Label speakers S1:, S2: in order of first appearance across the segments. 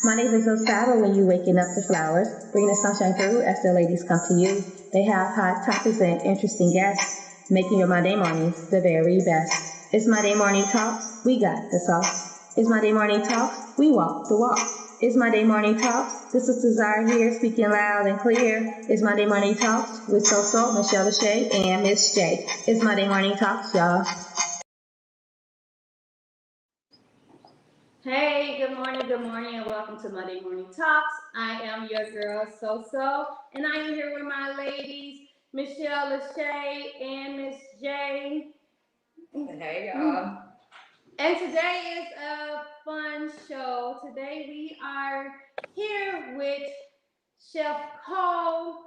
S1: My days are so sad when you waking up to flowers, bringing the sunshine through as the ladies come to you. They have hot topics and interesting guests, making your Monday mornings the very best. It's Monday Morning Talks, we got the sauce. It's Monday Morning Talks, we walk the walk. It's Monday Morning Talks, the sisters are here speaking loud and clear. It's Monday Morning Talks with So, Michelle Lachey, and Miss J. It's Monday Morning Talks, y'all.
S2: Hey, good morning, and welcome to Monday Morning Talks. I am your girl, So, and I am here with my ladies, Michelle Lachey and Miss J.
S3: Hey, y'all.
S2: And today is a fun show. Today we are here with Chef Cole,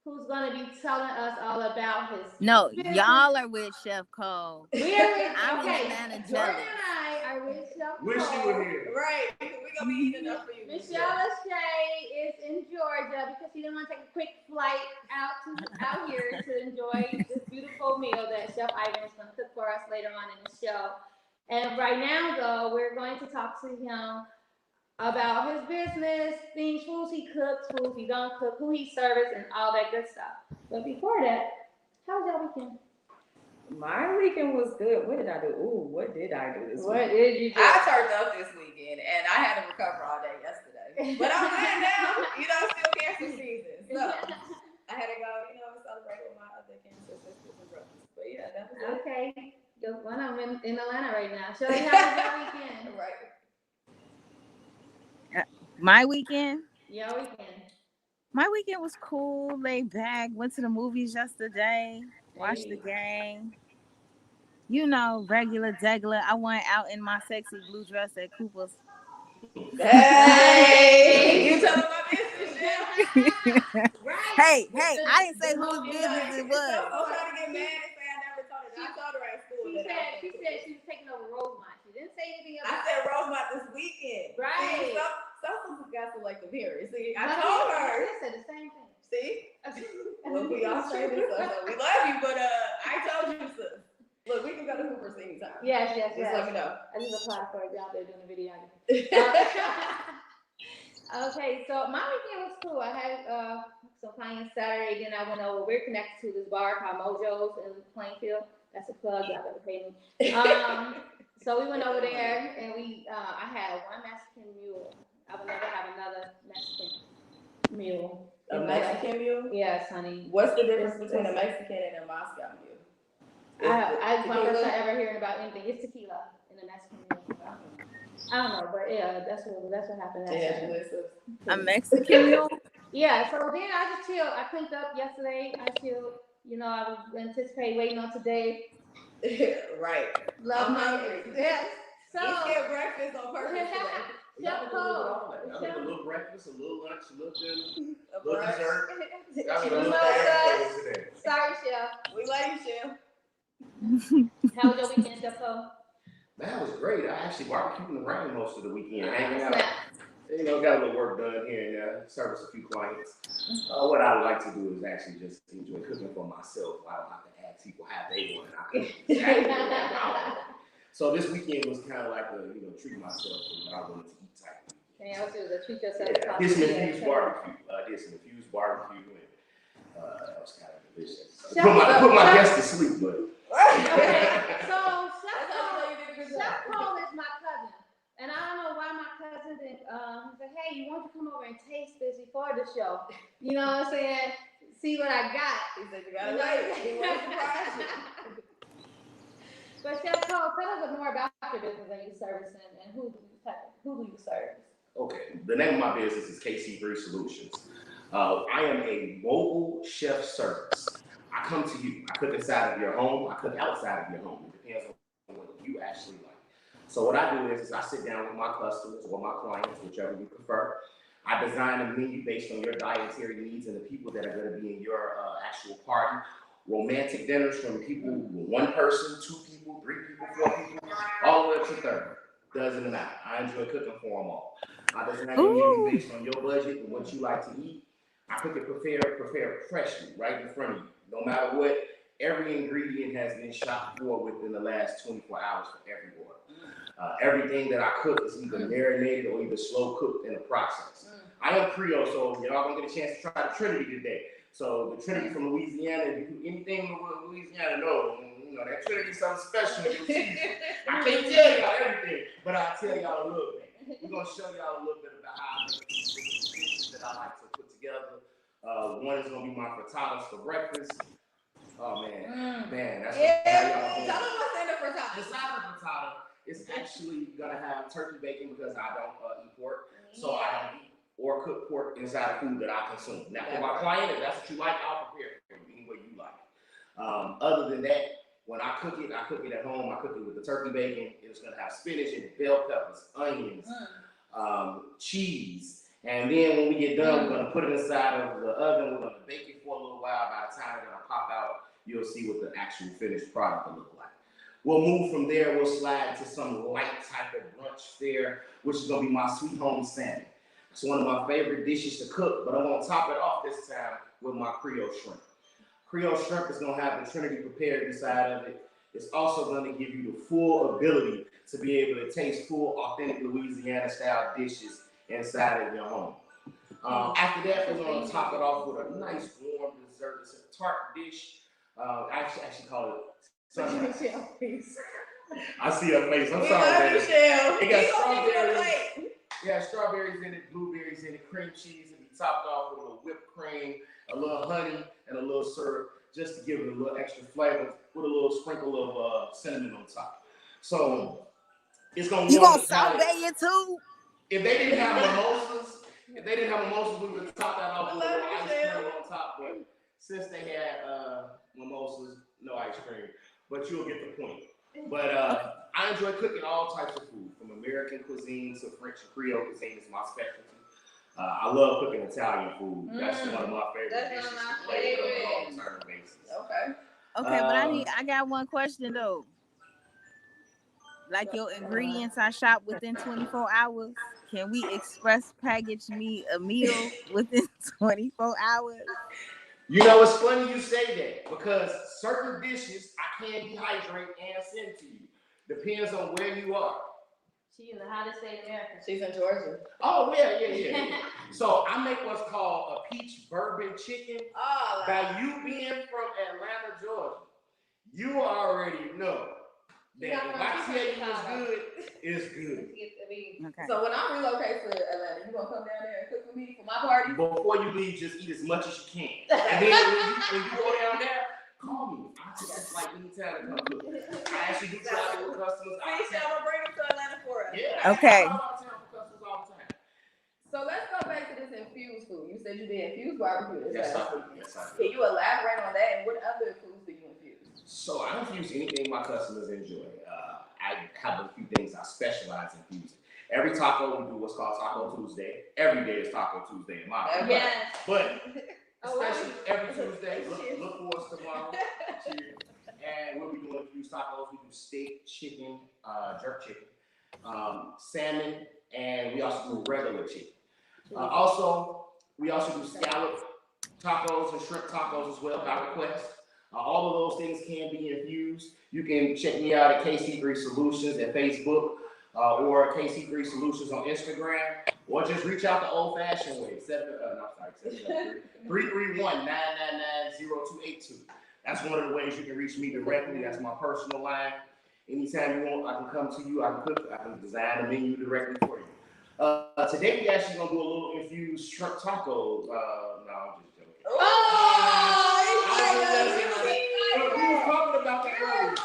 S2: who's going to be telling us all about his business.
S4: Y'all are with Chef Cole.
S2: We are with,
S4: I'm
S2: okay,
S4: in Atlanta,
S2: Jordan
S4: jealous.
S2: and I are with Chef Cole.
S5: Wish you were here.
S3: Right. We're going to be eating enough for you.
S2: Michelle Lachey is in Georgia because she didn't want to take a quick flight out here to enjoy this beautiful meal that Chef Ivan is going to cook for us later on in the show. And right now, though, we're going to talk to him about his business, things, foods he cooks, foods he don't cook, who he serves, and all that good stuff. But before that, how was your weekend?
S3: My weekend was good. What did I do? What did I do this weekend?
S2: What did you do?
S3: I turned up this weekend, and I had to recover all day yesterday. But I'm glad now. Still cancer season. So I had to go, celebrate with my other cancer sisters and brothers. But yeah, that was it.
S2: Okay. One of them in Atlanta right now. Shelly, how was your weekend?
S3: Right.
S4: My weekend?
S2: Your weekend.
S4: My weekend was cool, laid back, went to the movies yesterday, watched the game. Regular degular. I went out in my sexy blue dress at Cooper's.
S3: Hey! You telling my business, yeah?
S2: Right.
S4: Hey, I didn't say whose business it was.
S3: I'm trying to get mad and say I never told her. I told her at school.
S2: She said she was taking over Rosemont. She didn't say anything about
S3: I said Rosemont this weekend.
S2: Right.
S3: See, some got selective hearing. See, I told her.
S2: I said the same thing.
S3: See? Look, we all say this stuff. We love you, but I told you, sis. Look, we can go to Hooper's anytime.
S2: Yes.
S3: Just let me know.
S2: I just applied for a job there doing the video. Okay, so my weekend was cool. I had some clients Saturday, then I went over. We're connected to this bar called Mojo's in Plainfield. That's a plug. Y'all better pay me. So we went over there, and I had one Mexican mule. I would never have another Mexican mule.
S3: A Mexican mule?
S2: Yes, honey.
S3: What's the difference between a Mexican and a Moscow mule?
S2: It's my first time ever hearing about anything. It's tequila in a Mexican mule. I don't know, but yeah, that's what happened.
S4: A Mexican mule?
S2: Yeah, so then I just chilled. I cleaned up yesterday. I chilled. I would anticipate waiting on today.
S3: Right.
S2: I'm hungry. Yes. So
S3: you get breakfast on purpose today.
S2: Chef Cole.
S5: A little breakfast, a little lunch, a little dinner,
S3: A
S5: little
S3: brunch.
S5: dessert.
S2: Sorry, Chef.
S3: We love you, Chef.
S2: How was your weekend, Chef Cole?
S5: That was great. I actually barbecued in the rain most of the weekend, hanging out. Got a little work done here and there, service a few clients. What I like to do is actually just enjoy cooking for myself. I don't have to ask people how they want it. So this weekend was kind of like a treat myself to what I wanted to eat type of weekend.
S2: Yeah, it was a treat yourself.
S5: Yeah, did some infused barbecue. That was kind of delicious. Put my guests to sleep, but.
S2: Okay, so Chef Cole is my cousin, and I don't know why my cousin didn't. He said, "Hey, you want to come over and taste this before the show?" You know what I'm saying? See what I got.
S3: He said, "You gotta wait." He wanted to surprise you.
S2: But Chef Cole, tell us more about your business and your service, and who do you serve?
S5: Okay, the name of my business is KC3 Solutions. I am a mobile chef service. I come to you. I cook inside of your home. I cook outside of your home. It depends on what you actually like. So what I do is I sit down with my customers or my clients, whichever you prefer. I design a menu based on your dietary needs and the people that are going to be in your actual party. Romantic dinners from people, one person, 2 people, 3 people, 4 people, all the way up to 30. Doesn't matter. I enjoy cooking for them all. I design a menu based on your budget and what you like to eat. I cook it prepared freshly, right in front of you. No matter what, every ingredient has been shot for within the last 24 hours for everyone. Everything that I cook is either marinated or either slow cooked in the process. I am Creole, so y'all gonna get a chance to try the Trinity today. So the Trinity from Louisiana, if you anything in Louisiana, you know that Trinity something special. I can't tell y'all everything, but I'll tell y'all a little bit. We're gonna show y'all a little bit about how I make these dishes that I like to put together. One is gonna be my frittatas for breakfast. Oh man, that's
S3: tell them what's in the frittata.
S5: Inside the frittata, it's actually gonna have turkey bacon because I don't eat pork, so I don't eat or cook pork inside of food that I consume. Now, for my client, if that's what you like, I'll prepare it for you any way you like. Other than that, when I cook it at home. I cook it with the turkey bacon. It's gonna have spinach and bell peppers, onions, cheese. And then when we get done, we're gonna put it inside of the oven. We're gonna bake it for a little while. By the time it's gonna pop out, you'll see what the actual finished product will look like. We'll move from there. We'll slide to some light type of brunch fare, which is gonna be my sweet home salmon. It's one of my favorite dishes to cook, but I'm gonna top it off this time with my Creole shrimp. Creole shrimp is gonna have the Trinity prepared inside of it. It's also gonna give you the full ability to be able to taste full, authentic Louisiana style dishes inside of your home. After that, we're gonna top it off with a nice warm dessert. It's a tart dish. I actually call it sunrise. I see her face. I'm sorry, baby. It got strawberries. Yeah, strawberries in it, blueberries in it, cream cheese, and be topped off with a little whipped cream, a little honey, and a little syrup, just to give it a little extra flavor with a little sprinkle of cinnamon on top. So it's gonna.
S4: You gonna saute it too?
S5: If they didn't have mimosas, we would top that off with a little ice cream on top. But since they had mimosas, no ice cream. But you'll get the point. But I enjoy cooking all types of food, from American cuisine to French and Creole cuisine is my specialty. I love cooking Italian food. That's one of my favorite dishes to play on a long-term basis.
S3: Okay,
S4: but I got one question though. Like your ingredients I shop within 24 hours. Can we express package me a meal within 24 hours?
S5: You know, it's funny you say that because certain dishes I can dehydrate and send to you. Depends on where you are.
S2: She in the hottest state in America.
S3: she's in Georgia.
S5: Oh, yeah. So I make what's called a peach bourbon chicken.
S3: Oh,
S5: By you being from Atlanta, Georgia, you already know that if I tell you it's good.
S4: Okay.
S3: So when I relocate to Atlanta, you gonna come down there and cook for me for my party?
S5: Before you leave, just eat as much as you can. And then when you go down there, call me. I just like anytime to come cook. I actually do travel with customers.
S3: Please, I'm gonna bring them to Atlanta for us.
S5: Yeah.
S4: Okay.
S5: I out of town for customers all the time.
S3: So let's go back to this infused food. You said you did infused barbecue.
S5: Yes, I do.
S3: Can you elaborate on that and what other foods do you infuse?
S5: So I infuse anything my customers enjoy. I have a few things I specialize in infusing. Every taco we do what's called Taco Tuesday. Every day is Taco Tuesday in my opinion.
S2: Yes.
S5: But especially every Tuesday, look for us tomorrow. Cheers. And we'll be doing infused tacos. We do steak, chicken, jerk chicken, salmon, and we also do regular chicken. We also do scallop tacos and shrimp tacos as well by request. All of those things can be infused. You can check me out at KC3 Solutions at Facebook or KC3 Solutions on Instagram, or just reach out the old-fashioned way, 331-999-0282. That's one of the ways you can reach me directly. That's my personal line. Anytime you want, I can come to you. I can cook. I can design a menu directly for you. Today we actually gonna do a little infused shrimp taco. No, I'm just joking. We were talking about that earlier.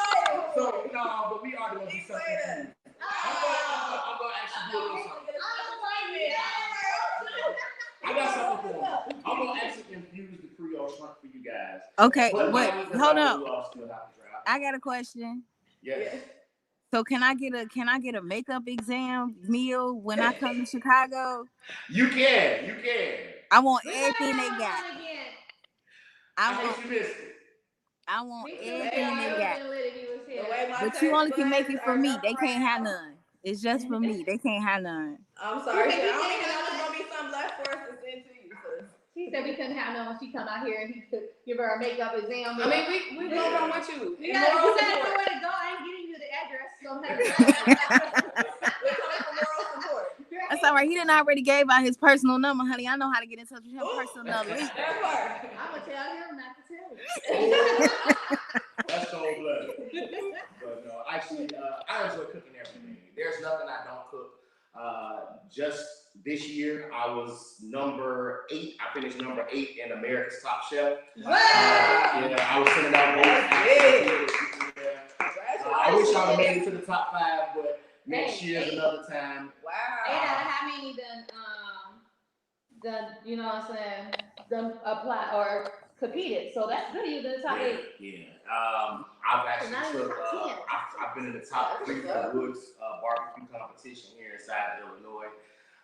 S5: So no, but we are gonna do something. I'm gonna actually do a little something. I got something for you. I'm gonna actually infuse the Creole shrimp for you guys.
S4: Okay,
S5: But
S4: wait, hold up.
S5: up.
S4: I got a question.
S5: Yes.
S4: So can I get a makeup exam meal when I come to Chicago?
S5: You can.
S4: I want everything they got. I want everything they got. But you only can make it for me. They can't have none. It's just for me. They can't have none.
S3: I'm sorry. I don't even know there's gonna be something left for us to send to you.
S2: She said we couldn't have none when she come out here and he could give her a makeup exam.
S3: I mean, we go on with you.
S2: You said nowhere to go. I ain't giving you the address. So
S4: didn't already gave out his personal number, honey. I know how to get in touch with him personally.
S3: That part.
S2: I'm gonna tell him not to tell you.
S5: That's cold-blooded. But no, actually, I enjoy cooking everything. There's nothing I don't cook. Just this year, I was number 8. I finished number 8 in America's Top Chef.
S2: Wow.
S5: Yeah, I was sending out I wish I would have made it to the top 5, but next year's another time.
S3: Wow.
S2: And how many done you know what I'm saying, done apply or competed? So that's good. You done top 8.
S5: Yeah. I've actually I've been in the top 3 for the Woods barbecue competition here inside of Illinois.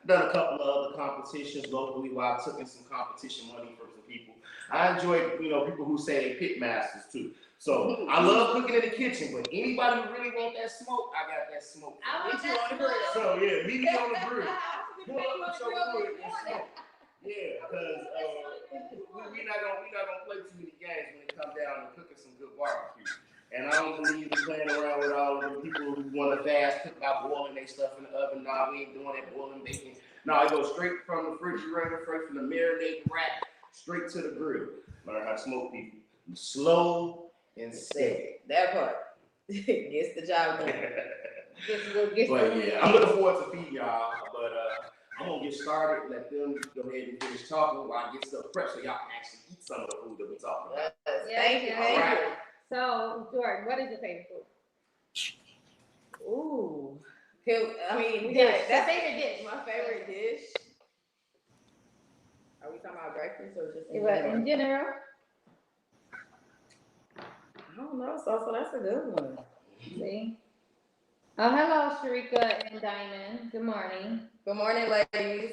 S5: I've done a couple of other competitions locally while I took in some competition money from some people. I enjoy, people who say they pit masters too. So I love cooking in the kitchen, but anybody who really want that smoke, I got that smoke.
S2: I want that smoke.
S5: So yeah, meet me on the grill. Yeah, because we're not gonna play too many games when it comes down to cooking some good barbecue. And I don't believe in playing around with all of the people who want to fast cook by boiling their stuff in the oven. No, we ain't doing that boiling baking. No, it goes straight from the refrigerator, straight from the marinade rack, straight to the grill. Learn how to smoke people. Slow and steady.
S3: That part. Gets the job done.
S5: But yeah, I'm looking forward to feeding y'all. But I'm gonna get started. Let them go ahead and finish talking while I get stuff prepped so y'all can actually eat some of the food that we're talking about.
S3: Thank you.
S2: So, Jordan, what is your favorite food?
S3: Ooh. That's
S2: favorite dish.
S3: My favorite dish. Are we talking about breakfast or just
S2: in general?
S3: I don't know. So that's a good one.
S2: See? Oh, hello, Sharika and Diamond. Good morning.
S3: Good morning, ladies.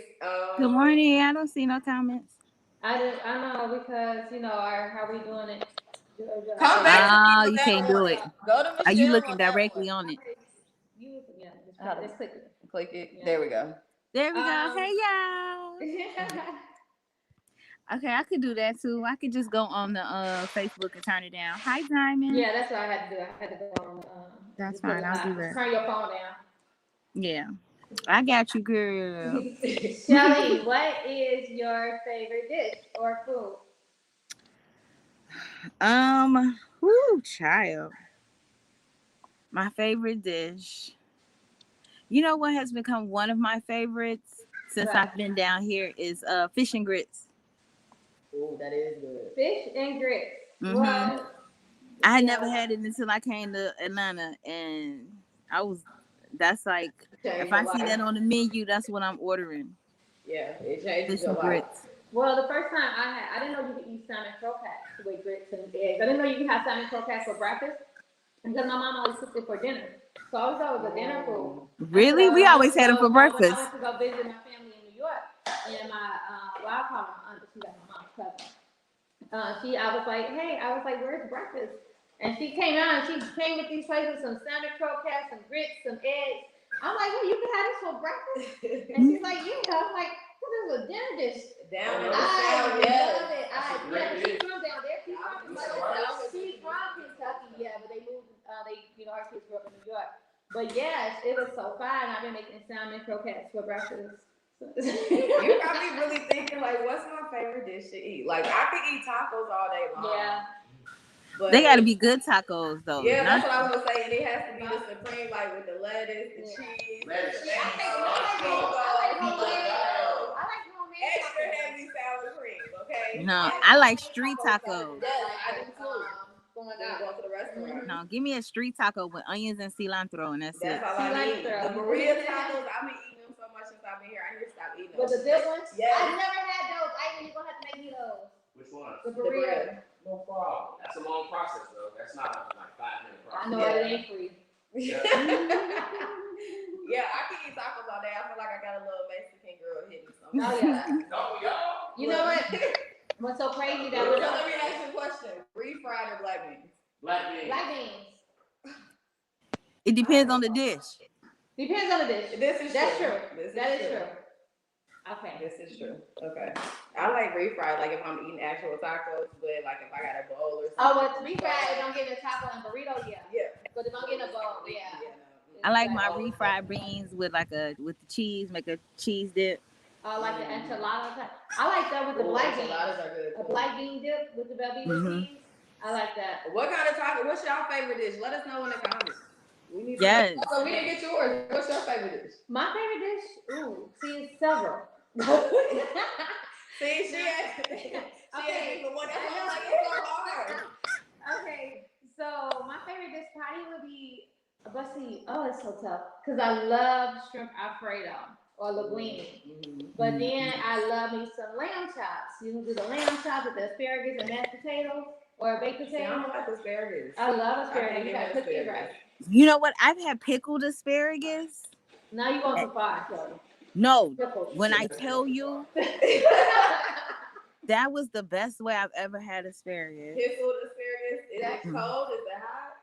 S4: Good morning. I don't see no comments.
S2: I know because how we doing it.
S3: Come back.
S4: Oh, you can't do it.
S3: Go to Michelle.
S4: Are you looking directly on it?
S2: Just click it.
S3: Click it.
S2: Yeah.
S3: There we go.
S4: There we go. Hey, y'all. Okay, I could do that too. I could just go on the Facebook and turn it down. Hi, Diamond.
S2: Yeah, that's what I had to do. I had to go on.
S4: That's fine. I'll do that.
S2: Turn your phone down.
S4: Yeah, I got you, girl.
S2: Shelly, what is your favorite dish or food?
S4: Child. My favorite dish. You know what has become one of my favorites since I've been down here is fish and grits.
S3: Oh, that is good.
S2: Fish and grits.
S4: Mm-hmm.
S2: Well,
S4: I had never had it until I came to Atlanta, and that's like, if I see that on the menu, that's what I'm ordering.
S3: Yeah, it changes
S4: fish and grits.
S2: Well, the first time I didn't know you could eat salmon croquettes with grits and eggs. I didn't know you could have salmon croquettes for breakfast because my mom always cooked it for dinner. So I always thought it was a dinner food.
S4: Really? We always had it for breakfast.
S2: I went to go visit my family in New York, and I call her aunt, but she's like my mom's cousin. I was like, where's breakfast? And she came out and she came with these plates with some salmon croquettes, some grits, some eggs. I'm like, well, you can have this for breakfast? And she's like, yeah. I'm like, this is a dinner dish.
S3: Down in the
S2: South,
S3: yeah.
S2: Love it. She's from down there. She's from Kentucky, yeah, but they moved, her kids grew up in New York. But yes, it was so fun. I've been making salmon croquettes for breakfast.
S3: You got me really thinking, like, what's my favorite dish to eat? Like, I could eat tacos all day long.
S2: Yeah.
S4: But they gotta be good tacos, though.
S3: Yeah, that's what I was gonna say. And it has to be the supreme, like with the lettuce, the cheese, extra heavy sour cream. Okay.
S4: No, I like street tacos.
S3: Yeah, I do too. Go to the restaurant.
S4: No, give me a street taco with onions and cilantro, and that's it.
S3: That's all I need. The Maria tacos, I've been eating them so much since I've been here. I need to stop eating them.
S2: But the good ones?
S3: Yeah.
S2: I've never had those. You're gonna have to make me those.
S5: Which one?
S2: The Berea.
S5: No problem. That's a long process, though. That's not like 5-minute process.
S2: I know it ain't free.
S5: Yeah.
S3: Yeah, I can eat tacos all day. I feel like I got a little Mexican girl hitting something.
S2: Oh yeah.
S5: Oh, y'all.
S2: You know what? What's so crazy that
S3: So let me ask you a question: refried or black beans?
S5: Black beans.
S2: Black beans.
S4: It depends on the dish.
S2: Depends on the dish. That's true. That is true. Okay.
S3: This is true. Okay. I like refried, like if I'm eating actual tacos, but like if I got a bowl or something.
S2: Oh, well, refried, if I'm getting a taco and burrito, yeah.
S3: Yeah.
S2: But if I'm getting a bowl, yeah.
S4: I like my refried beans with the cheese, make a cheese dip.
S2: Like the enchilada type. I like that with the black beans.
S3: Enchiladas are good.
S2: A black bean dip with the baby beans. I like that.
S3: What kind of taco? What's your favorite dish? Let us know in the comments. We need
S4: Yes.
S3: to. So we didn't get yours. What's your favorite dish?
S2: My favorite dish? Ooh, see, it's several.
S3: See, she asked me for one. That's why I'm like, it's so hard.
S2: Okay, so my favorite dish probably would be, but see, it's so tough because I love shrimp Alfredo or linguine. But then I love me some lamb chops. You can do the lamb chops with the asparagus and mashed potatoes or baked
S3: See, I
S2: potatoes.
S3: don't like asparagus.
S2: I love asparagus. You gotta cook it right.
S4: You know what? I've had pickled asparagus.
S2: Now you going too far, so.
S4: No, when I tell you, that was the best way I've ever had asparagus.
S3: Pickled asparagus. Is that cold? Is it hot?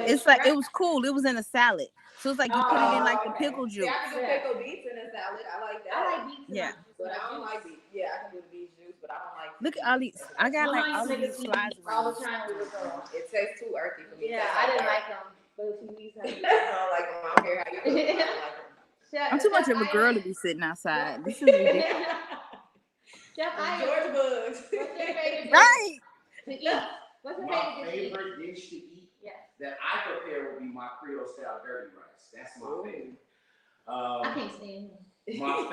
S4: It's like it was cool. It was in a salad, so it's like you put it in like the pickle juice.
S3: See, I can do pickled beets in a salad. I like that.
S2: I like beets.
S4: Yeah.
S3: But I don't like beets. Yeah, I can do the beet juice, but I don't like.
S4: Look at all these. I got like all these slides.
S2: All the time we were going.
S3: It tastes too earthy for me.
S2: Yeah, I didn't like them. But if you eat some,
S3: I don't like them. I don't care how you do it. I don't like them.
S4: I'm too much of a girl to be sitting outside. This is ridiculous.
S2: Chef,
S3: George Bugs.
S2: What's your favorite dish
S4: Right.
S2: to eat? What's your
S5: My
S2: favorite dish to eat?
S5: favorite dish to eat
S2: Yes.
S5: that I prepare would be my Creole style dirty rice. That's my favorite.
S2: I can't stand him.
S5: My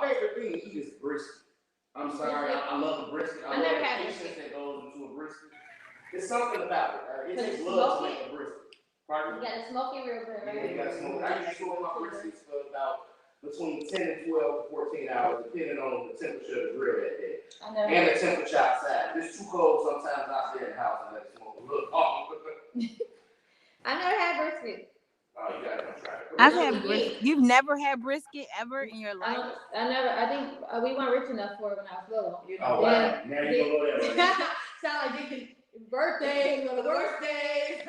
S5: favorite thing to eat is brisket. I'm sorry, I love the brisket.
S2: I never
S5: love
S2: had
S5: the
S2: brisket.
S5: patience that goes into a brisket. There's something about it. It
S2: Cause
S5: takes
S2: it's
S5: love to
S2: smoky?
S5: make a brisket. Pardon?
S2: You gotta smoke it real good,
S5: Yeah,
S2: right?
S5: you gotta smoke it. I usually smoke my briskets for about between 10 and 12 to 14 hours, depending on the temperature of the grill that day.
S2: I know.
S5: And the temperature outside. If it's too cold, sometimes I stay in the house and let it smoke a little.
S2: I never had brisket.
S5: Oh, you gotta come try it.
S4: I've had brisket. You've never had brisket ever in your life?
S2: I think we weren't rich enough for it when I was little.
S5: Oh, wow. Now you gonna go there, buddy.
S2: Sound like Deacon birthdays or the worst days.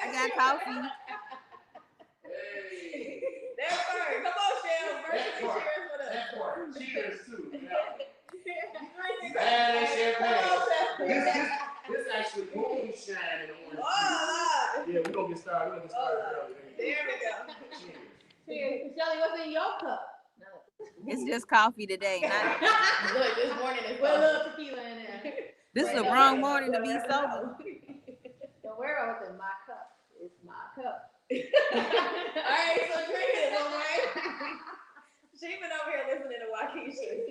S4: I got coffee.
S5: Hey.
S3: That part. Come on, Shell.
S5: That
S3: Cheers
S5: part.
S3: with us.
S5: That part. Cheers, too.
S3: Man,
S5: Man,
S3: champagne.
S5: This actually moonshine in the morning.
S3: Oh,
S5: Yeah, we're gonna get started. We're gonna get started early.
S3: there we go.
S5: Cheers.
S2: Cheers. Shelly, what's in your cup?
S4: It's just coffee today.
S3: Look, this morning is
S2: Put a little tequila in there.
S4: This is the wrong morning to be sober.
S2: Don't worry about what's in my cup. It's my cup.
S3: All right, so drink it, little man. She been over here listening to Waukesha.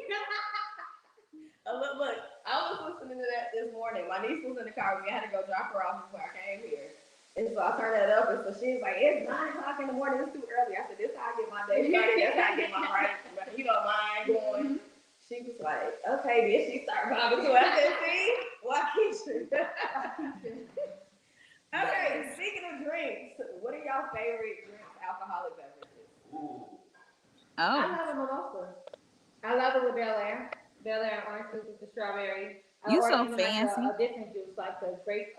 S3: Look, I was listening to that this morning. My niece was in the car with me. I had to go drop her off before I came here. And so I turned that up, and so she was like, it's 9 o'clock in the morning. It's too early. I said, this is how I get my day started. That's how I get my mind going. She was like, okay, then she started vibing too. I said, see? Waukesha. Okay, speaking of drinks, what are y'all favorite drinks, alcoholic beverages?
S5: Ooh.
S2: I
S4: Oh,
S2: love a mimosa. I love it with Bel Air. Bel Air orange juice with the strawberry.
S4: You
S2: Or
S4: so
S2: even
S4: fancy.
S2: Like a different juice, like the grape.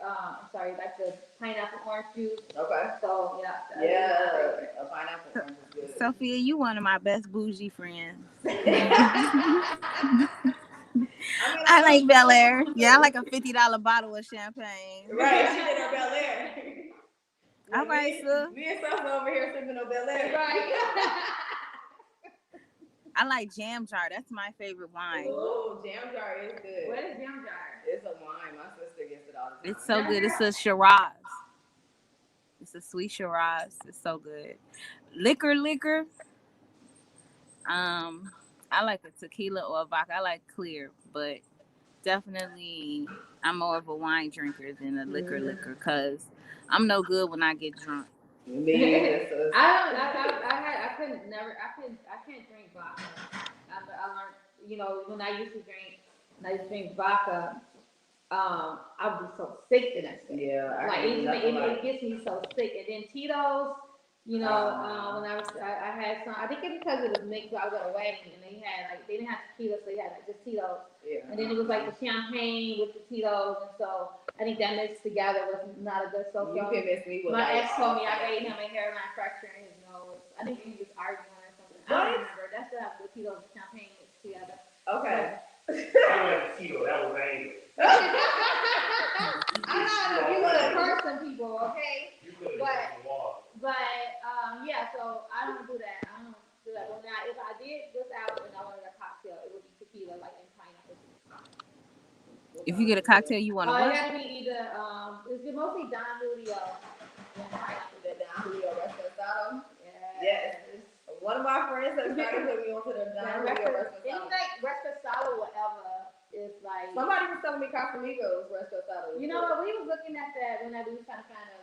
S2: Like the pineapple orange juice.
S3: Okay.
S2: So yeah.
S3: Yeah, a pineapple orange is good.
S4: Sophia, you one of my best bougie friends. I like Bel Air. Yeah, I like a $50 bottle of champagne.
S3: Right, she did her Bel Air.
S4: All right, sir.
S3: Me and Sophia over here sipping on Bel Air.
S2: Right.
S4: I like Jam Jar. That's my favorite wine.
S3: Ooh, Jam Jar is good.
S2: What is Jam Jar?
S3: It's a wine. My sister gets it all the time.
S4: It's so good. It's a Shiraz. It's a sweet Shiraz. It's so good. Liquor. I like a tequila or a vodka. I like clear, but definitely I'm more of a wine drinker than a liquor because I'm no good when I get drunk.
S3: Me,
S2: I can't drink vodka. I learned, when I used to drink vodka, I would be so sick the next day.
S3: Yeah,
S2: it gets me so sick. And then Tito's, when I had some, I think it's because it was mixed. I was at a wedding and they didn't have tequila, so they had just Tito's.
S3: Yeah.
S2: And then it was like the champagne with the Tito's, and so I think that mixed together was not a good social.
S3: You can miss me with
S2: My
S3: like
S2: ex told me I made him a hairline fracture in his nose. I think he was arguing or something. I don't remember. That's the Tito's champagne mixed together.
S3: Okay.
S5: I went to Tito. That was angry.
S2: I'm not a beautiful person, people, okay? Yeah, so I don't do that. I don't do that. But now, if I did this out and I wanted a cocktail, it would be tequila, like in pineapple juice.
S4: If you get a cocktail, you want to
S2: It
S4: what?
S2: had to be either, it's mostly Don Julio and pineapple.
S3: The Don Julio Resposado.
S2: Yes.
S3: One of my friends has started putting me onto the Don Julio Resposado.
S2: Anything Resposado, whatever, is like.
S3: Somebody was telling me Casamigos Resposado.
S2: You know what? We was looking at that when we was trying to find a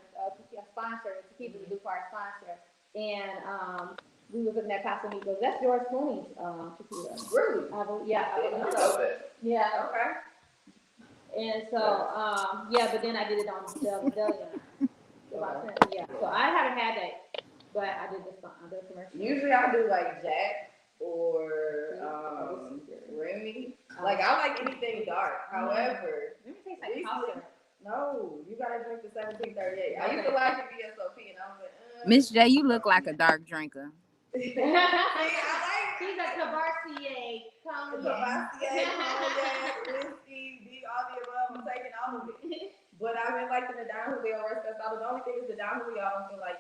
S2: sponsor to keep it for our sponsor, and we was looking at Casamigos. That's George Clooney's tequila.
S3: Really?
S2: Yeah.
S5: I love it.
S2: Yeah.
S3: Okay.
S2: And so but then I did it on Delaware. Yeah. So I haven't had that, but I did this commercial.
S3: Usually I do like Jack or Remy. Like I like anything dark. However,
S2: Let me taste like coffee.
S3: no, you gotta drink the 1738. I used to like the VSOP, and I was like,
S4: Miss J, you look like a dark drinker.
S2: She's a Cabarcier.
S3: Cavassier, cognac, whiskey, all the above. I'm taking all of it. But I've been liking the Don Julio Resposado. The only thing is the Don Julio, I don't feel like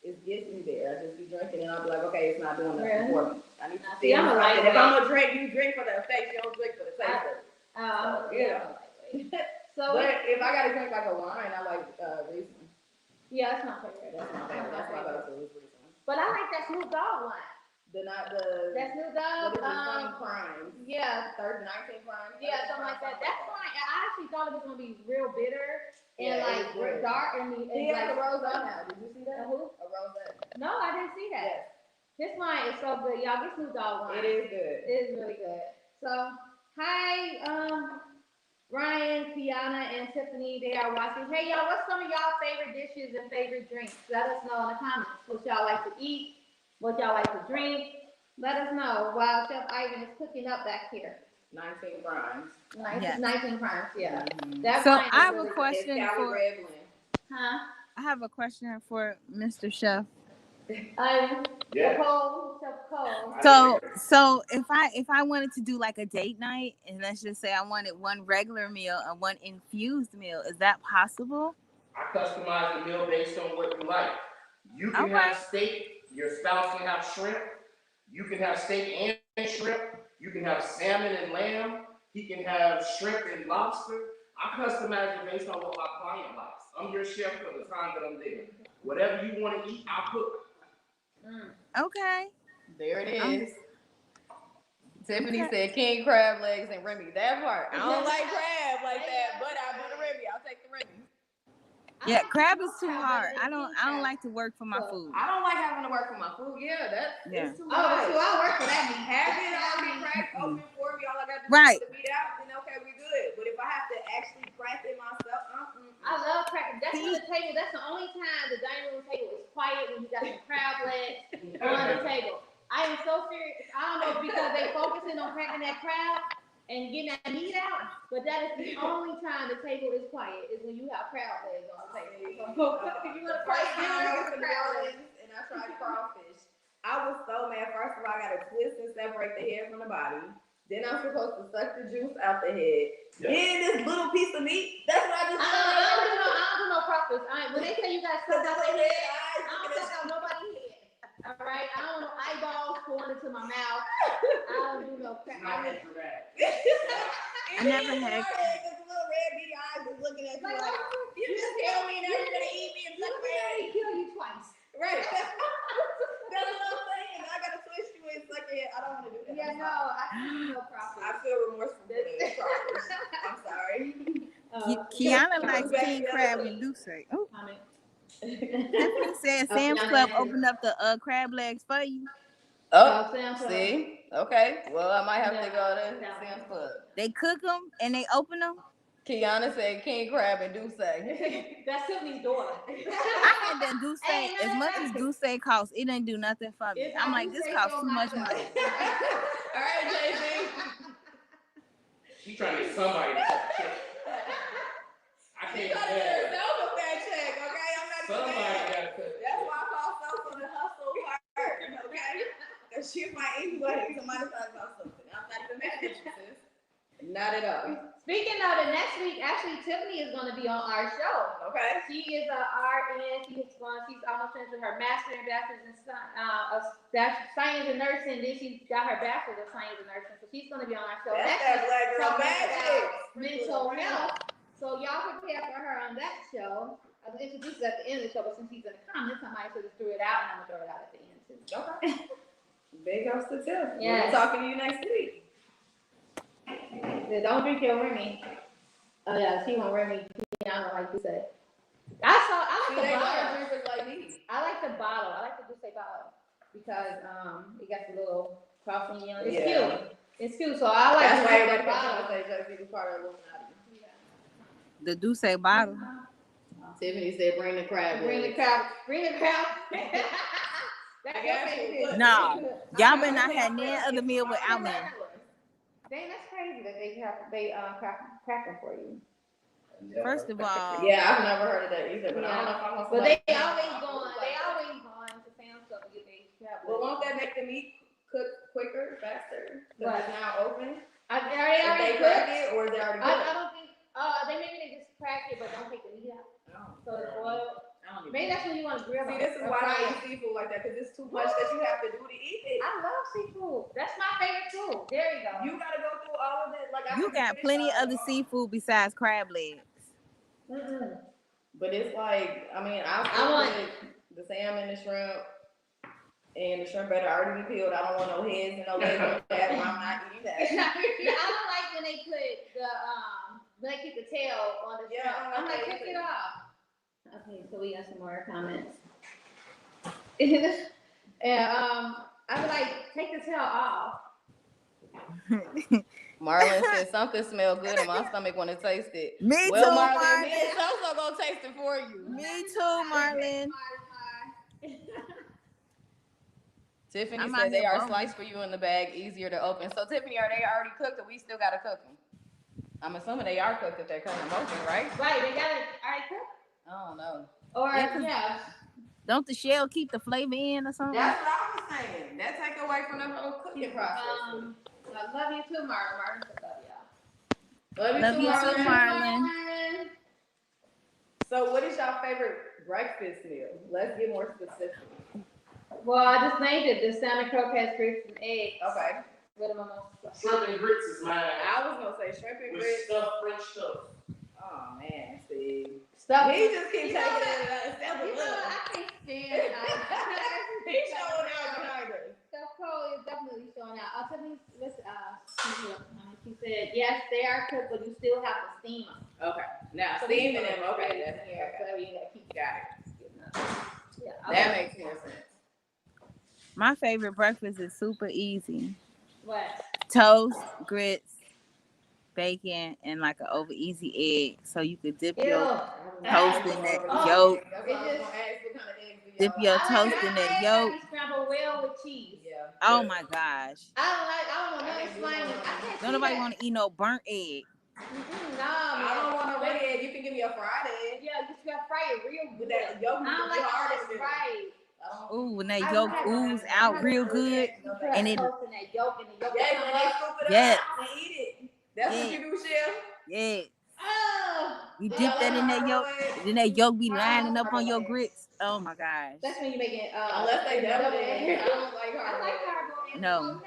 S3: it gets me there. I just be drinking and I'll be like, okay, it's not doing nothing for me. I need to see
S2: I'm a lightweight.
S3: if I'm gonna drink, you drink for the taste. You don't drink for the taste of it.
S2: So
S3: but if I gotta drink like a wine, I like Riesling.
S2: yeah, that's my favorite.
S3: That's my favorite. That's my go-to is Riesling.
S2: But I like that Snoop Dogg one.
S3: That's
S2: Snoop Dogg.
S3: Crimes.
S2: Yeah.
S3: 19 Crimes.
S2: Yeah, something like that. That's why I actually thought it was gonna be real bitter and like dark and
S3: he has
S2: like
S3: a rose up now. Did you see that?
S2: Who?
S3: A rose up.
S2: No, I didn't see that. This wine is so good. Y'all get Snoop Dogg wine.
S3: It is good.
S2: It is really good. So hi, Ryan, Kiana, and Tiffany, they are watching. Hey y'all, what's some of y'all favorite dishes and favorite drinks? Let us know in the comments what y'all like to eat. What y'all like to drink? Let us know while Chef Ivan is cooking up back here.
S3: 19 Crimes.
S2: 19 Crimes, yeah.
S3: Mm-hmm.
S4: So I have a question for.
S2: Huh?
S4: I have a question for Mr. Chef.
S5: Yeah.
S2: Cole.
S4: So if I wanted to do like a date night, and let's just say I wanted one regular meal and one infused meal, is that possible?
S5: I customize the meal based on what you like. You can have steak. Your spouse can have shrimp. You can have steak and shrimp. You can have salmon and lamb. He can have shrimp and lobster. I customize it based on what my client likes. I'm your chef for the time that I'm there. Whatever you want to eat, I'll cook.
S4: Okay.
S3: There it is. Tiffany said king crab legs and Remy. That part. I don't like crab like that, but I'll do the Remy. I'll take the Remy.
S4: Yeah, crab is too hard. I don't like to work for my food.
S3: I don't like having to work for my food. Yeah, it's too hard.
S2: So I work for that.
S3: Have it already cracked open for me. All I got to do
S4: Right.
S3: is beat out, then okay, we're good. But if I have to actually crack it myself,
S2: I love crab. That's on the table. That's the only time the dining room table is quiet when you got some crab legs on the table. I am so serious. I don't know if because they focusing on cracking that crab and getting that meat out, but that is the only time the table is quiet is when you have crab legs on the table. So, if you want to
S3: first
S2: fight,
S3: time I was in New Orleans and I tried crawfish, I was so mad. First of all, I got to twist and separate the head from the body. Then I'm supposed to suck the juice out the head. Yeah. Then this little piece of meat. That's what I just.
S2: I don't do no crawfish. When they say you got to suck out their head, I don't suck out nobody's head. All right, I don't know eyeballs going into my mouth. I don't do no crap.
S4: I never had.
S3: Those little red beady eyes is looking at you like, you just tell me now you're gonna eat me and suck my head.
S2: Kill you twice.
S3: Right. That's what I'm saying. I gotta twist you and suck it. I don't want to do that.
S2: Yeah, no, I can't do no crawfish.
S3: I feel remorseful for this crawfish. I'm sorry.
S4: Kiana likes king crab and Duce. Oh. Tiffany said Sam's Club opened up the crab legs for you.
S3: Oh, see? Okay. Well, I might have to go to Sam's Club.
S4: They cook them and they open them.
S3: Kiana said king crab and Duce.
S2: That's Tiffany's daughter.
S4: I had that Duce. As much as Duce costs, it didn't do nothing for me. I'm like, this costs too much money.
S3: All right, JC.
S5: She trying to get somebody to check. I can't do that. Somebody got to.
S3: That's why I call Sosa the hustle part, okay? Because she might anyway. Somebody thought about something. I'm not even mad at you, sis. Not at all.
S2: Speaking of the next week, actually Tiffany is going to be on our show.
S3: Okay.
S2: She is an RN. She's almost finished with her master's and bachelor's in science and nursing. Then she got her bachelor's of science and nursing. So she's going to be on our show.
S3: That's that black girl magic.
S2: Mental health. So y'all prepare for her on that show. I was introduced at the end of the show, but since she's in the comments, somebody should have threw it out, and I'm gonna throw it out at the end too.
S3: Okay. Big ups to Tiff.
S2: Yes.
S3: We'll be talking to you next week.
S2: Don't drink your Remy. Oh yeah, she won't Remy. I don't like you said. I like the bottle.
S3: Drinkers like me.
S2: I like the bottle. I like the Douce bottle because it got the little crossing. You know, it's
S3: Yeah.
S2: cute. It's cute. So I like
S3: That's why
S2: the
S3: everybody
S2: bottle.
S3: say Jesse was part of Illuminati.
S4: The Douce bottle.
S3: Tiffany said, "Bring the crab."
S2: Bring the crowd. Bring the crowd. That's
S3: I
S2: your
S3: got
S2: favorite.
S3: you.
S4: No, y'all better not have any other meal without me.
S2: Dang, that's crazy that they crack them for you.
S4: First of all,
S3: Yeah, I've never heard of that either. But I don't know if I want.
S2: But they
S3: somebody-
S2: always going. They always going to Sam's Club to get their crab.
S3: Well, won't that make the meat cook quicker, faster? Because
S2: What?
S3: it's now open.
S2: Are they
S3: If
S2: already
S3: they crack
S2: cooked?
S3: it, or is it already
S2: I
S3: cooked?
S2: don't think. They just crack it, but don't take the meat out.
S3: Oh,
S2: So it's boiled.
S3: I don't even
S2: Maybe that's when you want to grill.
S3: See,
S2: them
S3: this is
S2: or
S3: why I
S2: fry
S3: don't
S2: them.
S3: eat seafood like that, because it's too much that you have to do to eat it.
S2: I love seafood. That's my favorite too. There you go.
S3: You gotta go through all of it. Like
S4: you got plenty of other seafood besides crab legs.
S2: Mm-mm.
S3: But it's like, I mean, I
S2: want
S3: want the salmon, the shrimp, and the shrimp better already be peeled. I don't want no heads and no legs on that. I'm not eating that.
S2: Yeah, I don't like when they put when they keep the tail on the
S3: Yeah,
S2: shrimp. I'm like, take it off. Okay, so we got some more comments. And I was like, take the tail off.
S3: Marlon said something smelled good and my stomach want to taste it.
S4: Me
S3: Well,
S4: too,
S3: Marlon,
S4: Marlon.
S3: me and Soso gonna taste it for you.
S4: Me too, Marlon.
S3: Tiffany
S4: I'm out
S3: said they
S4: here
S3: are
S4: bumming.
S3: sliced for you in the bag, easier to open. So Tiffany, are they already cooked or we still gotta cook them? I'm assuming they are cooked if they're coming open, right?
S2: Right, they got it already cooked.
S3: I don't know.
S2: Or
S4: Yeah, 'cause-
S2: yeah.
S4: Don't the shell keep the flavor in or something?
S3: That's what I was saying. That take away from the whole cooking process.
S2: I love you too, Marlon. Marlon, I love y'all.
S4: Love you too, Marlon.
S3: So what is your favorite breakfast meal? Let's get more specific.
S2: Well, I just named it the salmon croquettes, grits, and eggs.
S3: Okay.
S2: With them on
S5: Shrimp and grits is mine.
S3: I was gonna say shrimp and
S5: With
S3: grits.
S5: stuffed French toast.
S3: Oh man, see.
S2: stuff.
S3: He just keeps
S2: You
S3: taking
S2: know
S3: it.
S2: You know, I can't stand.
S3: He's showing out behind us.
S2: Steph Curry is definitely showing out. I'll tell you, listen, she said, yes, they are cooked, but you still have to steam them.
S3: Okay. Now
S2: So
S3: steaming
S2: we-
S3: them. Okay, that's
S2: Yeah, so you gotta keep
S3: got it.
S2: Yeah,
S3: That makes more sense.
S4: My favorite breakfast is super easy.
S2: What?
S4: Toast, grits, bacon, and like an over easy egg. So you could dip your toast in that yolk.
S3: That's what I was gonna ask. What kind of eggs do
S4: Dip
S3: y'all
S4: your
S3: like?
S4: toast in that yolk.
S2: Scrambled well with cheese.
S3: Yeah.
S4: Oh my gosh.
S2: I don't know nothing slimy. I can't
S4: Don't nobody want to eat no burnt egg.
S3: I don't want no red egg. You can give me a fried egg.
S2: Yeah, you just gotta fry it real
S3: With
S2: good.
S3: that yolk,
S2: I don't like
S3: hard
S2: how
S3: as
S2: it's fried.
S4: Ooh, when that yolk ooze out real good.
S2: You put
S4: And it-
S2: toast in that yolk and the yolk
S3: Yeah,
S2: come
S3: when they
S2: up.
S3: scoop it
S4: Yes.
S3: up and eat it. That's what
S4: Yeah.
S3: you do, Chef.
S4: Yeah.
S2: Oh,
S4: You dip that in that yolk. Then that yolk be lining up on your grits. Oh my gosh.
S2: that's when you make it.
S3: Unless they double it.
S2: egg.
S3: I don't like hard.
S2: I like hard boiled.
S4: No.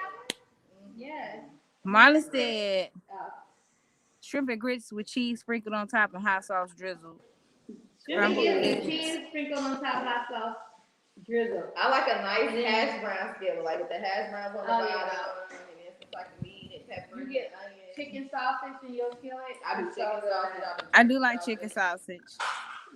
S2: Yes.
S4: Marla said
S2: Uh,
S4: shrimp and grits with cheese sprinkled on top and hot sauce drizzled.
S2: Scrambled
S4: Scrambled
S2: eggs.
S4: eggs.
S2: Cheese sprinkled on top of hot sauce. Drizzle.
S3: I like a nice
S2: And then-
S3: hash brown skillet, like with the hash browns on the
S2: Oh,
S3: bottom,
S2: yeah.
S3: and then some like meat and pepper
S2: You
S3: and
S2: get
S3: onion.
S2: Chicken sausage in your skillet.
S3: I do chicken sausage.
S4: I do like chicken sausage.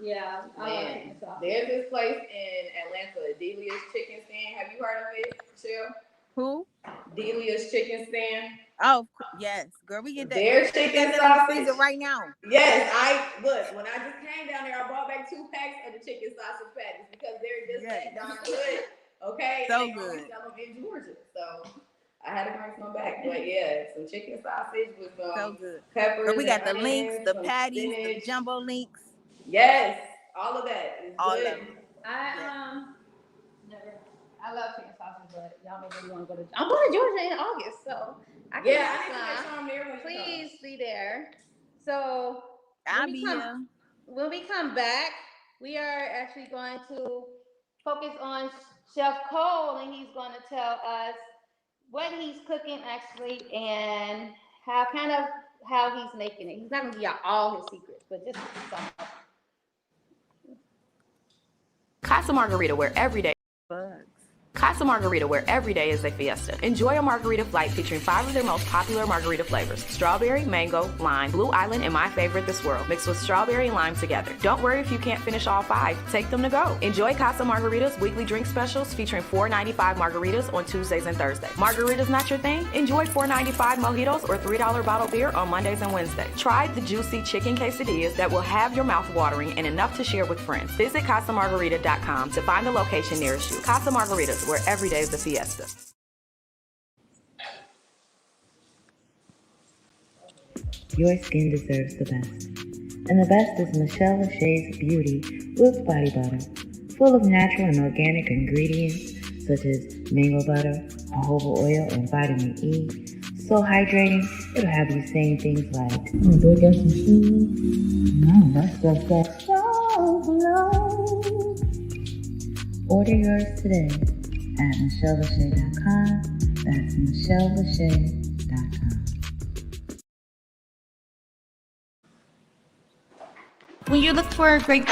S2: Yeah, I like
S3: Man,
S2: chicken sausage.
S3: there's this place in Atlanta, Delia's Chicken Stand. Have you heard of it, Michelle?
S4: Who?
S3: Delia's Chicken Stand.
S4: Oh, yes. Girl, we get that.
S3: Their
S4: Get
S3: chicken
S4: that in the freezer
S3: sausage.
S4: right now.
S3: Yes, look, when I just came down there, I brought back 2 packs of the chicken sausage patties because they're just
S4: Yes.
S3: that darn good. Okay?
S4: So
S3: They only
S4: good.
S3: sell them in Georgia. So I had to bring some back. But yeah, some chicken sausage with
S4: So good.
S3: peppers.
S4: Girl, we got the
S3: and
S4: links,
S3: onions,
S4: the
S3: some
S4: patties, the
S3: spinach.
S4: jumbo links.
S3: Yes, all of that is
S4: All
S3: good.
S4: of it.
S2: Never. I love chicken sausage, but y'all make me want to go to. I'm going to Georgia in August, so I can
S3: Yeah, I
S2: get
S3: need to make
S2: some.
S3: sure I'm there when you
S2: Please be there. So
S4: I'll be here.
S2: when we come back, we are actually going to focus on Chef Cole, and he's going to tell us what he's cooking actually and how he's making it. He's not going to give y'all all his secrets, but just some.
S6: Casa Margarita, where every day.
S4: Bugs.
S6: Casa Margarita, where every day is a fiesta. Enjoy a margarita flight featuring 5 of their most popular margarita flavors: strawberry, mango, lime, Blue Island, and my favorite, the swirl, mixed with strawberry and lime together. Don't worry if you can't finish all 5. Take them to go. Enjoy Casa Margarita's weekly drink specials featuring $4.95 margaritas on Tuesdays and Thursdays. Margaritas not your thing? Enjoy $4.95 mojitos or $3 bottled beer on Mondays and Wednesdays. Try the juicy chicken quesadillas that will have your mouth watering and enough to share with friends. Visit CasaMargarita.com to find the location nearest you. Casa Margaritas, where every day is a fiesta.
S7: Your skin deserves the best. And the best is Michelle Lachey's Beauty Wilk Body Butter, full of natural and organic ingredients such as mango butter, jojoba oil, and vitamin E. So hydrating, it'll have you saying things like, oh, do I get some shoes? No, that's just that so low. Order yours today at MichelleLachey.com. That's MichelleLachey.com.
S8: When you look for a great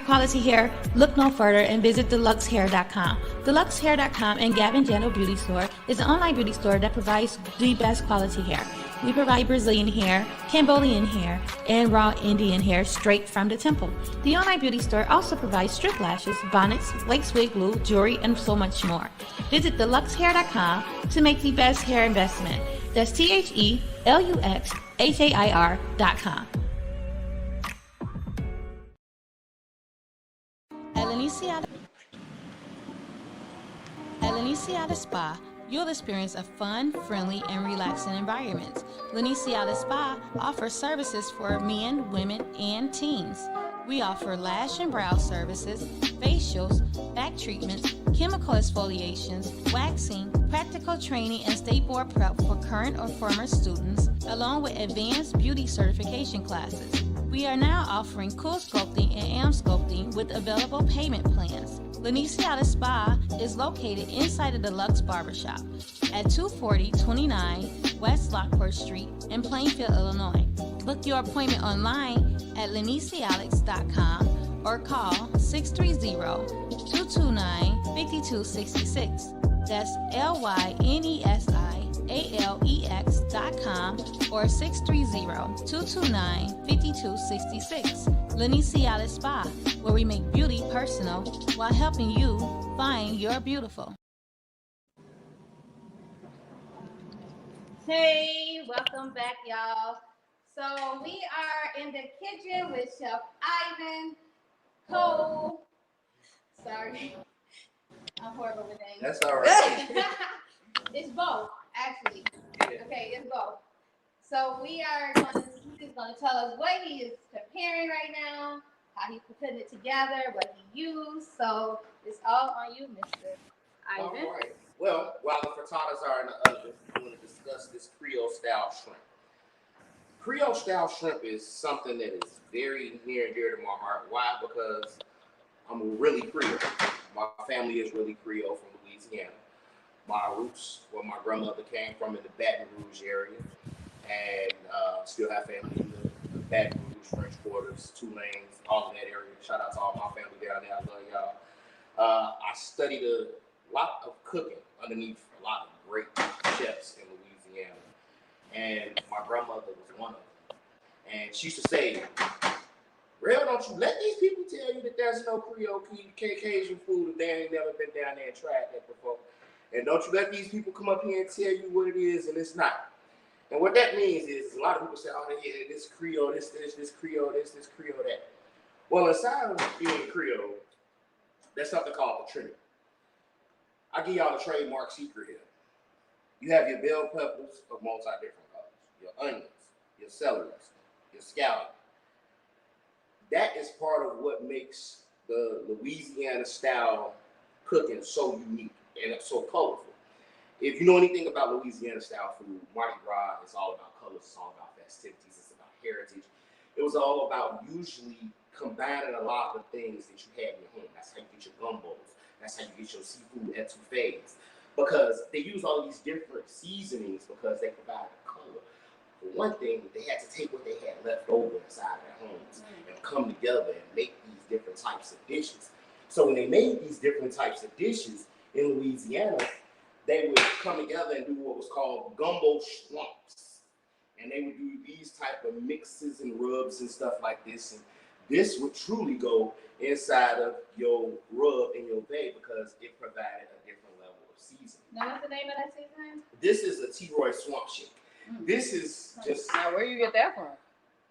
S8: quality hair, look no further and visit DeluxeHair.com. DeluxeHair.com and Gavin Gentle Beauty Store is an online beauty store that provides the best quality hair. We provide Brazilian hair, Cambodian hair, and raw Indian hair straight from the temple. The online beauty store also provides strip lashes, bonnets, lace wig glue, jewelry, and so much more. Visit DeluxeHair.com to make the best hair investment. That's TheLuxeHair.com. At Leniciata Spa, you'll experience a fun, friendly, and relaxing environment. Leniciata Spa offers services for men, women, and teens. We offer lash and brow services, facials, back treatments, chemical exfoliations, waxing, practical training, and state board prep for current or former students, along with advanced beauty certification classes. We are now offering cool sculpting and am sculpting with available payment plans. Leniciata Spa is located inside of the Lux Barbershop at 240-29 West Lockport Street in Plainfield, Illinois. Book your appointment online at lenicialex.com or call 630-229-5266. That's LYNESIALEX.com or 630-229-5266. Leniciata Spa, where we make beauty personal while helping you find your beautiful.
S2: Hey, welcome back, y'all. So we are in the kitchen with Chef Ivan Cole. Sorry, I'm horrible with names.
S5: That's all right.
S2: It's both, actually. Okay, it's both. So he's going to tell us what he is preparing right now, how he's putting it together, what he used. So it's all on you, Mr. Ivan.
S5: All right. Well, while the frittatas are in the oven, I'm going to discuss this Creole style shrimp. Creole style shrimp is something that is very near and dear to my heart. Why? Because I'm really Creole. My family is really Creole from Louisiana. My roots, where my grandmother came from, in the Baton Rouge area, and still have family in the Baton Rouge, French Quarters, Tulane, all of that area. Shout out to all my family down there. I love y'all. I studied a lot of cooking underneath a lot of great chefs in Louisiana, and my grandmother was one of them. And she used to say, "Real, don't you let these people tell you that there's no Creole Cajun food if they ain't never been down there and tried that before. And don't you let these people come up here and tell you what it is and it's not." And what that means is a lot of people say, "Oh, yeah, this Creole, this Creole, this Creole, that." Well, aside of being Creole, there's something called the Trinity. I give y'all the trademark secret here. You have your bell peppers of multi different colors, your onions, your celeries, your scallion. That is part of what makes the Louisiana style cooking so unique and so colorful. if you know anything about Louisiana style food, Mardi Gras is all about colors, it's all about festivities, it's about heritage. It was all about usually combining a lot of the things that you have in your home. That's how you get your gumbos. That's how you get your seafood etouffees. Because they use all these different seasonings because they provide a color. For one thing, they had to take what they had left over inside their homes and come together and make these different types of dishes. So when they made these different types of dishes in Louisiana, they would come together and do what was called gumbo schlumps. And they would do these type of mixes and rubs and stuff like this. And this would truly go inside of your rub and your bay because it provided a different level of seasoning.
S2: Now, what's the name of that seasoning?
S5: This is a T-Roy swamp shake. This is just
S3: Now, where you get that from?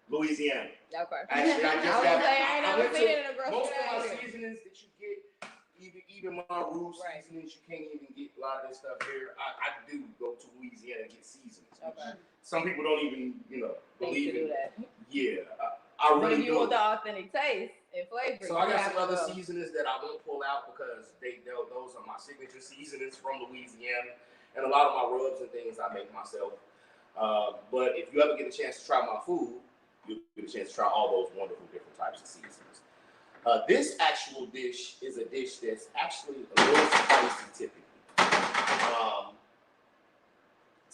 S5: Louisiana.
S3: Okay.
S5: Actually, I
S3: never
S5: went
S3: seen
S5: to
S3: it in a grocery
S5: most of my
S3: store.
S5: seasonings that you get, even my root seasonings, you can't even get a lot of this stuff here. I do go to Louisiana and get seasonings.
S3: Okay.
S5: Some people don't even, believe in
S3: that.
S5: Yeah, I
S3: But
S5: really
S3: if you
S5: do.
S3: want the authentic taste and flavor,
S5: So I got
S3: you
S5: some other
S3: have to go.
S5: seasonings that I won't pull out because those are my signature seasonings from Louisiana, and a lot of my rubs and things I make myself. But if you ever get a chance to try my food, you'll get a chance to try all those wonderful different types of seasonings. This actual dish is a dish that's actually a little spicy typically.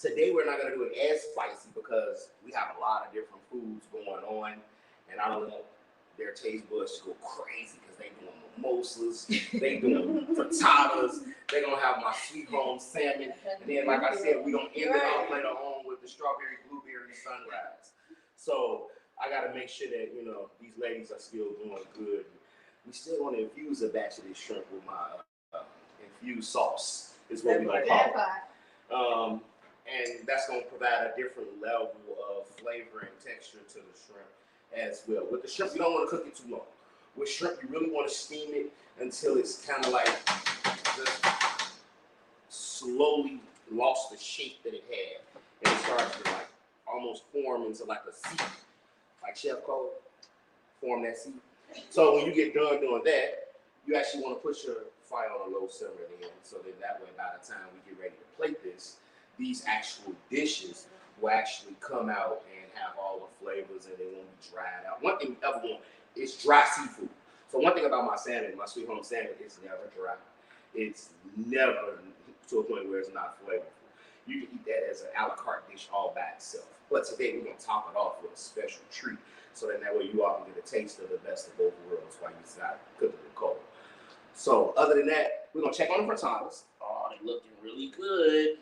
S5: Today we're not going to do it as spicy because we have a lot of different foods going on, and I don't want their taste buds to go crazy because they doing mimosas, they doing frittatas, they're going to have my sweet home salmon, and then like I said, we're going to end it off later on with the strawberry blueberry sunrise. So I got to make sure that, these ladies are still doing good. We still want to infuse a batch of this shrimp with my infused sauce, is what we like to call it. And that's going to provide a different level of flavor and texture to the shrimp as well. With the shrimp, you don't want to cook it too long. With shrimp, you really want to steam it until it's kind of like just slowly lost the shape that it had. And it starts to like almost form into like a seed. Like Chef Cole, form that seed. So when you get done doing that, you actually want to put your fire on a low simmer then. So that way, by the time we get ready to plate this, these actual dishes will actually come out and have all the flavors and they won't be dried out. One thing you ever want is dry seafood. So one thing about my salmon, my sweet home salmon, it's never dry. It's never to a point where it's not flavorful. You can eat that as an a la carte dish all by itself. But today we're going to top it off with a special treat. So that way you all can get a taste of the best of both worlds while you decide to cook it cold. So other than that, we're going to check on the frittatas. Oh, they're looking really good.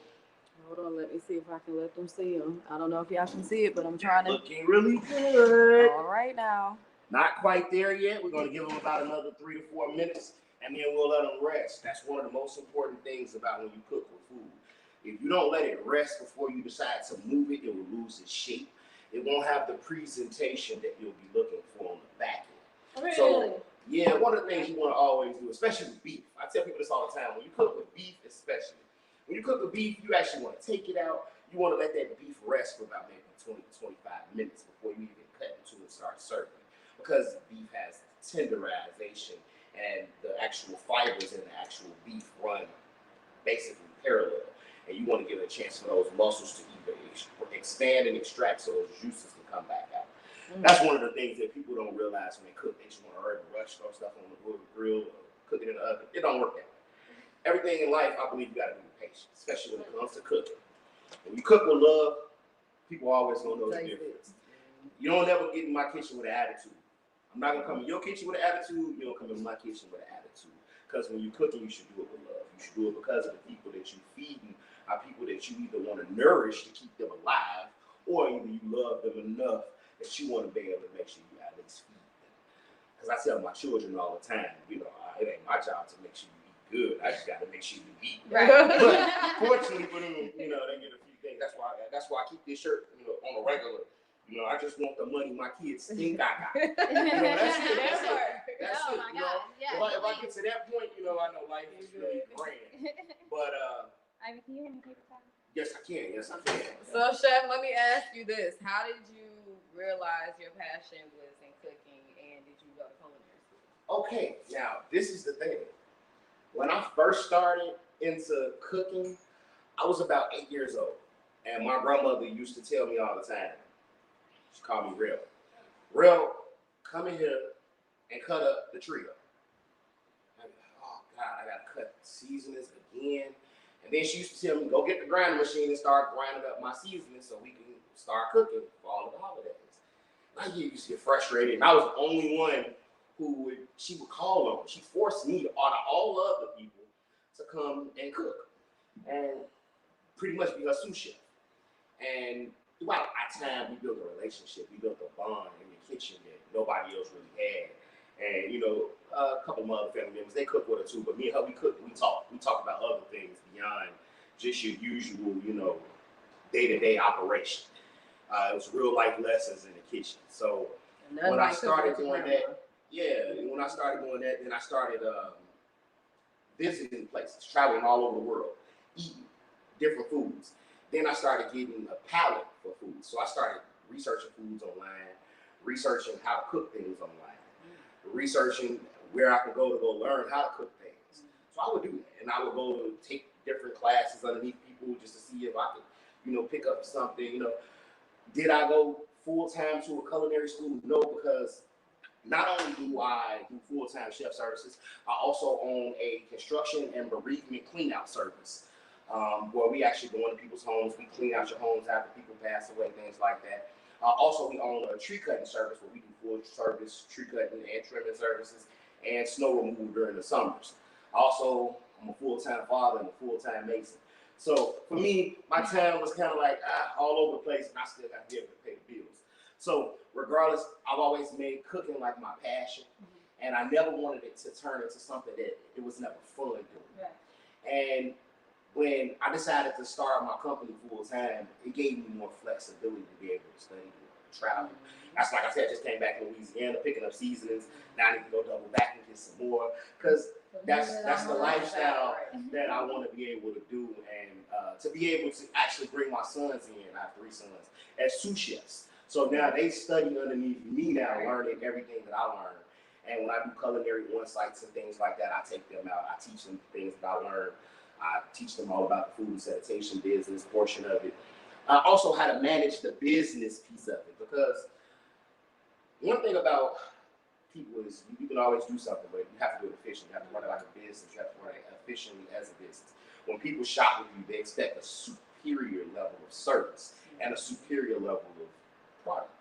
S3: Hold on, let me see if I can let them see them. I don't know if y'all can see it, but I'm trying to.
S5: Looking really good.
S3: All right now.
S5: Not quite there yet. We're going to give them about another 3 to 4 minutes, and then we'll let them rest. That's one of the most important things about when you cook with food. If you don't let it rest before you decide to move it, it will lose its shape. It won't have the presentation that you'll be looking for on the back end.
S2: Really?
S5: So, yeah, one of the things you want to always do, especially with beef. I tell people this all the time. When you cook with beef, especially, when you cook the beef, you actually want to take it out. You want to let that beef rest for about maybe 20 to 25 minutes before you even cut into it and start serving it. Because beef has tenderization and the actual fibers in the actual beef run basically parallel. And you want to give it a chance for those muscles to either expand and extract so those juices can come back out. That's one of the things that people don't realize when they cook. They just want to hurry and rush, throw stuff on the grill or cook it in the oven. It don't work that way. Everything in life, I believe you got to be patient, especially when it comes to cooking. When you cook with love, people always gonna know the difference. You don't ever get in my kitchen with an attitude. I'm not gonna come in your kitchen with an attitude. You don't come in my kitchen with an attitude. Because when you're cooking, you should do it with love. You should do it because of the people that you're feeding are people that you either want to nourish to keep them alive, or either you love them enough that you want to be able to make sure you at least feed them. Because I tell my children all the time, it ain't my job to make sure you eat good. I just got to make sure you eat.
S2: Right.
S5: But fortunately for them, they get a few things. That's why I keep this shirt, on a regular. I just want the money my kids think I got. That's it. That's
S2: Oh
S5: it.
S2: my God. Yeah.
S5: If I get to that point, I know life is really grand. But
S2: Ivy, can you hear me paper towel?
S5: yes, I can. Yes, I can.
S3: So, Chef, let me ask you this. How did you realize your passion was in cooking, and did you go to culinary school?
S5: Okay, now this is the thing. When I first started into cooking, I was about 8 years old, and my grandmother used to tell me all the time. She called me Real. Real, come in here and cut up the trio. I'm like, oh God, I gotta cut seasonings again. And then she used to tell me, go get the grinding machine and start grinding up my seasonings so we can start cooking for all of the holidays. And I used to get frustrated, and I was the only one she would call on. She forced me to order all of the people to come and cook, and pretty much be her sous chef. And throughout our time, we built a relationship, we built a bond in the kitchen that nobody else really had. And you know, a couple of my other family members, they cook with her too, but me and her, we cook, we talk about other things beyond just your usual, you know, day-to-day operation. It was real life lessons in the kitchen. So when I started doing that, then I started visiting places, traveling all over the world, eating different foods. Then I started getting a palate for food. So I started researching foods online, researching how to cook things online, researching where I could go to learn how to cook things. So I would do that, and I would go to take different classes underneath people just to see if I could, you know, pick up something. You know, did I go full-time to a culinary school? No, because not only do I do full-time chef services, I also own a construction and bereavement clean-out service, where we actually go into people's homes. We clean out your homes after people pass away, things like that. Also, we own a tree cutting service where we do full service tree cutting and trimming services and snow removal during the summers. Also, I'm a full-time father and a full-time mason. So for me, my time was kind of like all over the place, and I still got to be able to pay the bills. So regardless, I've always made cooking like my passion, and I never wanted it to turn into something that it was never fun doing. Right. And when I decided to start my company full time, it gave me more flexibility to be able to study, travel. That's like I said, I just came back in Louisiana, picking up seasonings. Now I need to go double back and get some more, because that's the lifestyle that I want to be able to do, and to be able to actually bring my sons in. I have 3 sons as sous chefs. So now they study underneath me now, learning everything that I learned. And when I do culinary on-sites and things like that, I take them out. I teach them things that I learned. I teach them all about the food and sanitation business portion of it. Also how to manage the business piece of it, because one thing about people is you can always do something, but you have to do it efficiently. You have to run it like a business. You have to run it efficiently as a business. When people shop with you, they expect a superior level of service and a superior level of product.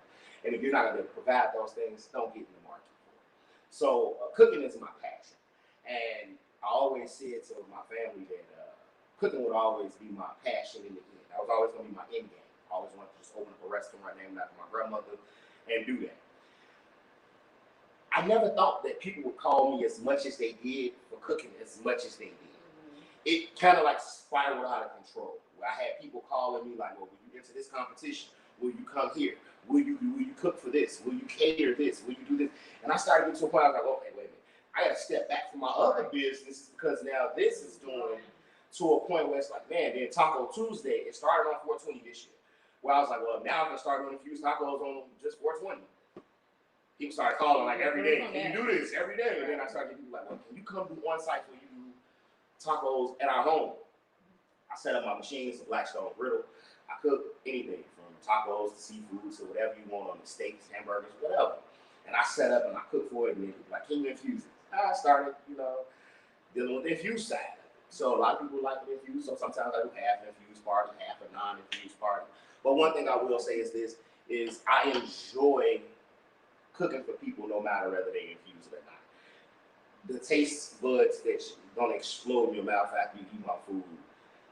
S5: And if you're not going to provide those things, don't get in the market for it. So cooking is my passion. And I always said to my family that cooking would always be my passion in the end. That was always going to be my end game. I always wanted to just open up a restaurant named after my grandmother and do that. I never thought that people would call me as much as they did for cooking as much as they did. It kind of like spiraled out of control. Where I had people calling me like, well, when you enter this competition, will you come here? Will you cook for this? Will you cater this? Will you do this? And I started getting to a point, I was like, okay, wait a minute. I got to step back from my other business, because now this is doing to a point where it's like, man, then Taco Tuesday, it started on 420 this year. Where I was like, well, now I'm going to start doing infused tacos on just 420. People started calling like every day, can you do this every day? And then I started getting people like, well, can you come do on-site where you do tacos at our home? I set up my machines, a Blackstone griddle. I cook anything from tacos to seafood to whatever you want on the steaks, hamburgers, whatever. And I set up and I cook for it, and then people like, can you infuse it? I started, you know, dealing with the infused side. So a lot of people like it infused, so sometimes I do half an infused party, half a non-infused party. But one thing I will say is this, is I enjoy cooking for people no matter whether they infuse it or not. The taste buds that's gonna explode in your mouth after you eat my food,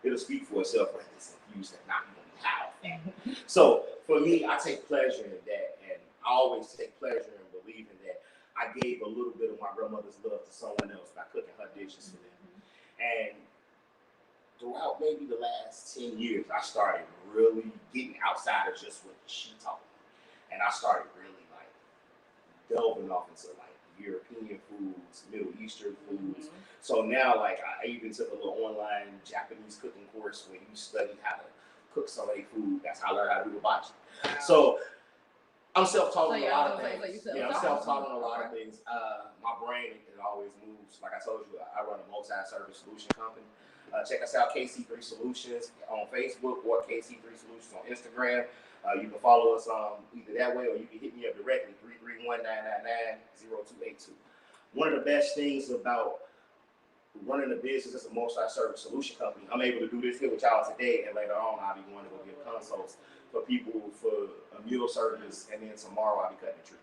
S5: it'll speak for itself, right? This infused and not even powerful. So for me, I take pleasure in that, and I always take pleasure in believing that I gave a little bit of my grandmother's love to someone else by cooking her dishes for them. And throughout maybe the last 10 years, I started really getting outside of just what she taught me. And I started really like delving off into like European foods, Middle Eastern foods. So now like I even took a little online Japanese cooking course where you study how to cook some of their food. That's how I learned how to do hibachi. So I'm self-taught on a lot of things. I'm self-taught on a lot of things. My brain, it always moves. Like I told you, I run a multi-service solution company. Check us out, KC3 Solutions on Facebook or KC3 Solutions on Instagram. You can follow us either that way or you can hit me up directly, 331-999-0282. One of the best things about running a business as a multi-service solution company, I'm able to do this here with y'all today, and later on I'll be going to go give consults for people for a meal service, and then tomorrow I'll be cutting the tree.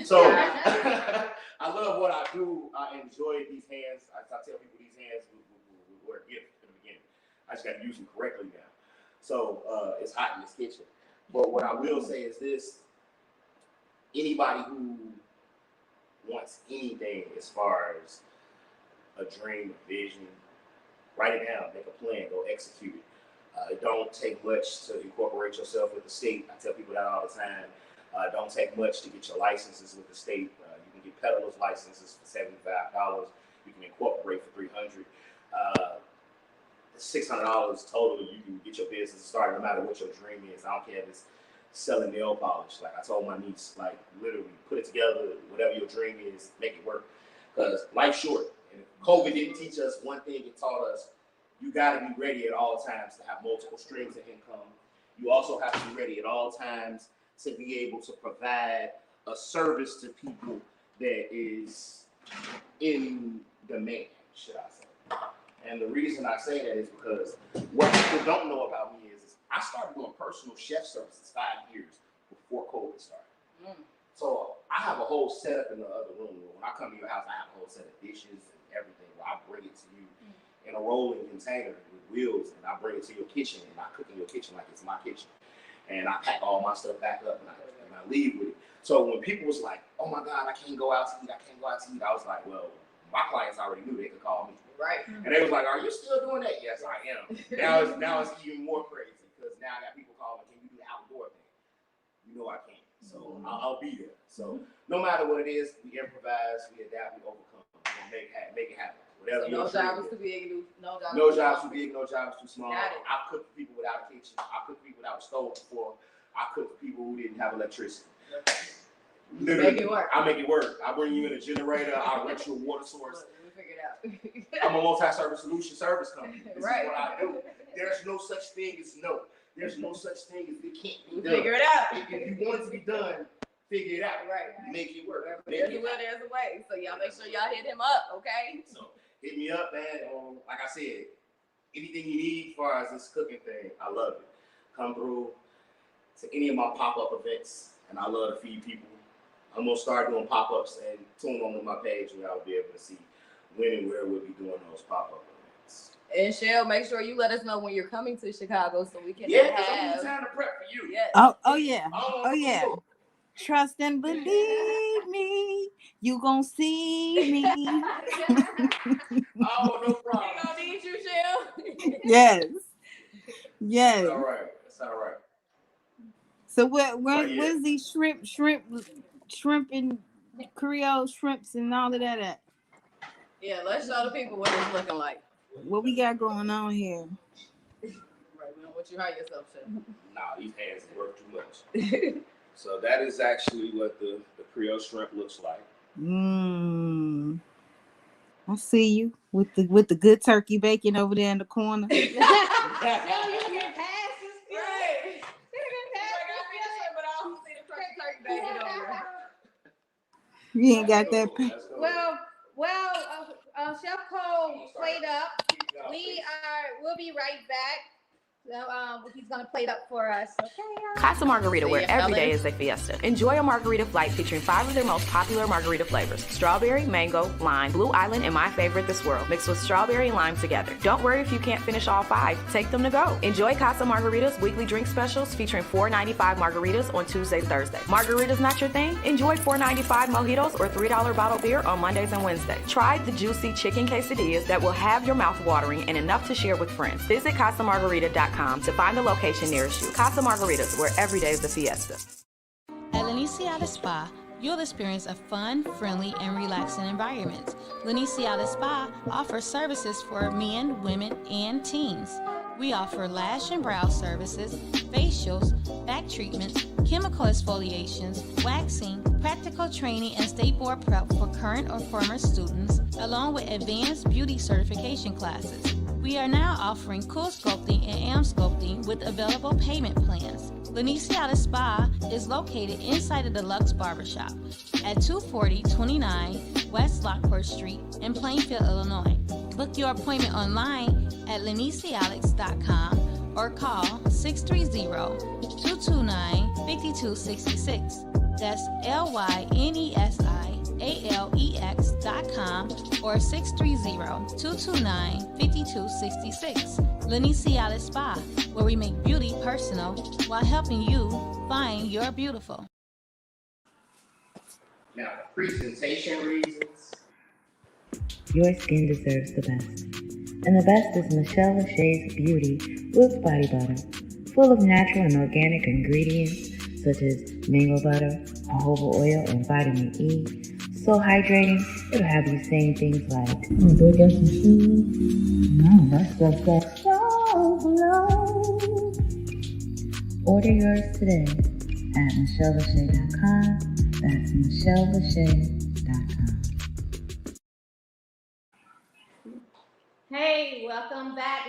S5: So I love what I do. I enjoy these hands. I tell people these hands were a gift in the beginning. I just got to use them correctly now. So it's hot in this kitchen. But what I will say is this: anybody who wants anything as far as a dream, a vision, write it down, make a plan, go execute it. It don't take much to incorporate yourself with the state. I tell people that all the time. Don't take much to get your licenses with the state. You can get peddler's licenses for $75. You can incorporate for $300. $600 total. You can get your business started no matter what your dream is. I don't care if it's selling nail polish. Like I told my niece, like literally put it together. Whatever your dream is, make it work. Because life's short. And if COVID didn't teach us one thing, it taught us you got to be ready at all times to have multiple streams of income. You also have to be ready at all times to be able to provide a service to people that is in demand, should I say. And the reason I say that is because what people don't know about me is I started doing personal chef services 5 years before COVID started. So I have a whole setup in the other room. When I come to your house, I have a whole set of dishes and everything where I bring it to you in a rolling container with wheels, and I bring it to your kitchen, and I cook in your kitchen like it's my kitchen. And I pack all my stuff back up, and I leave with it. So when people was like, oh my God, I can't go out to eat, I was like, well, my clients already knew they could call me.
S3: Right.
S5: And they was like, are you still doing that? Yes, I am. Now it's even more crazy, because now I got people calling, can you do the outdoor thing? You know I can. So I'll be there. So no matter what it is, we improvise, we adapt, we overcome, we make it happen. Whatever. So
S3: no job is too big, no
S5: jobs too big, no jobs too small. I've cooked for people without a kitchen. I've cooked for people without a stove before. I cooked for people who didn't have electricity. Literally,
S3: make it work.
S5: I make it work. I bring you in a generator. I rent you a water source.
S3: We figure it out.
S5: I'm a multi-service solution service company. This
S3: right.
S5: is what I do. There's no such thing as no. There's no such thing as it can't be done.
S3: Figure it out.
S5: If you want it to be done, figure it out.
S3: Right.
S5: Make it work.
S3: There's a will, there's a way. So y'all make sure y'all hit him up, okay?
S5: So hit me up, man. Like I said, anything you need as far as this cooking thing, I love it. Come through to any of my pop-up events, and I love to feed people. I'm gonna start doing pop-ups, and tune on to my page where I'll be able to see when and where we'll be doing those pop-up events.
S3: And Shell, make sure you let us know when you're coming to Chicago so we can
S5: have time to prep for you.
S3: Yes.
S9: Oh yeah. Trust and believe me, you gonna see me.
S5: Oh, no problem.
S3: We gonna need you, Shell.
S9: Yes.
S5: It's all right. It's all right.
S9: So what is these shrimp and Creole shrimps and all of that at?
S3: Yeah, let's show the people what it's looking like.
S9: What we got going on here?
S3: Right, we don't want you to hurt yourself, Shell.
S5: Nah, these hands work too much. So that is actually what the Creole shrimp looks like.
S9: I see you with the good turkey bacon over there in the corner. You ain't got that.
S2: Well, Chef Cole played up. We'll be right back. So, he's gonna plate up for us. Okay.
S6: Casa Margarita, where every day is a fiesta. Enjoy a margarita flight featuring 5 of their most popular margarita flavors: strawberry, mango, lime, Blue Island, and my favorite, This World, mixed with strawberry and lime together. Don't worry if you can't finish all 5. Take them to go. Enjoy Casa Margarita's weekly drink specials featuring $4.95 margaritas on Tuesdays, Thursdays. Margaritas not your thing? Enjoy $4.95 mojitos or $3 bottled beer on Mondays and Wednesdays. Try the juicy chicken quesadillas that will have your mouth watering and enough to share with friends. Visit CasaMargarita.com to find the location nearest you. Casa Margaritas, where every day is a fiesta.
S8: At L'Initiale Spa, you'll experience a fun, friendly, and relaxing environment. L'Initiale Spa offers services for men, women, and teens. We offer lash and brow services, facials, back treatments, chemical exfoliations, waxing, practical training, and state board prep for current or former students, along with advanced beauty certification classes. We We are now offering Cool Sculpting and Am Sculpting with available payment plans. Lanicia Spa is located inside of the Lux Barbershop at 240-29 West Lockport Street in Plainfield, Illinois. Book your appointment online at lenicialex.com or call 630-229-5266. That's LYNESIALEX.com or 630-229-5266. Lanicia Spa, where we make beauty personal while helping you find your beautiful.
S5: Now, for presentation reasons,
S7: Your skin deserves the best. And the best is Michelle Lachey's Beauty Whipped Body Butter, full of natural and organic ingredients such as mango butter, jojoba oil, and vitamin E. So hydrating, it'll have you saying things like, do I get some food? No, that's just that so low. Order yours today at michellelachey.com. That's michellelachey.com.
S2: Hey, welcome back.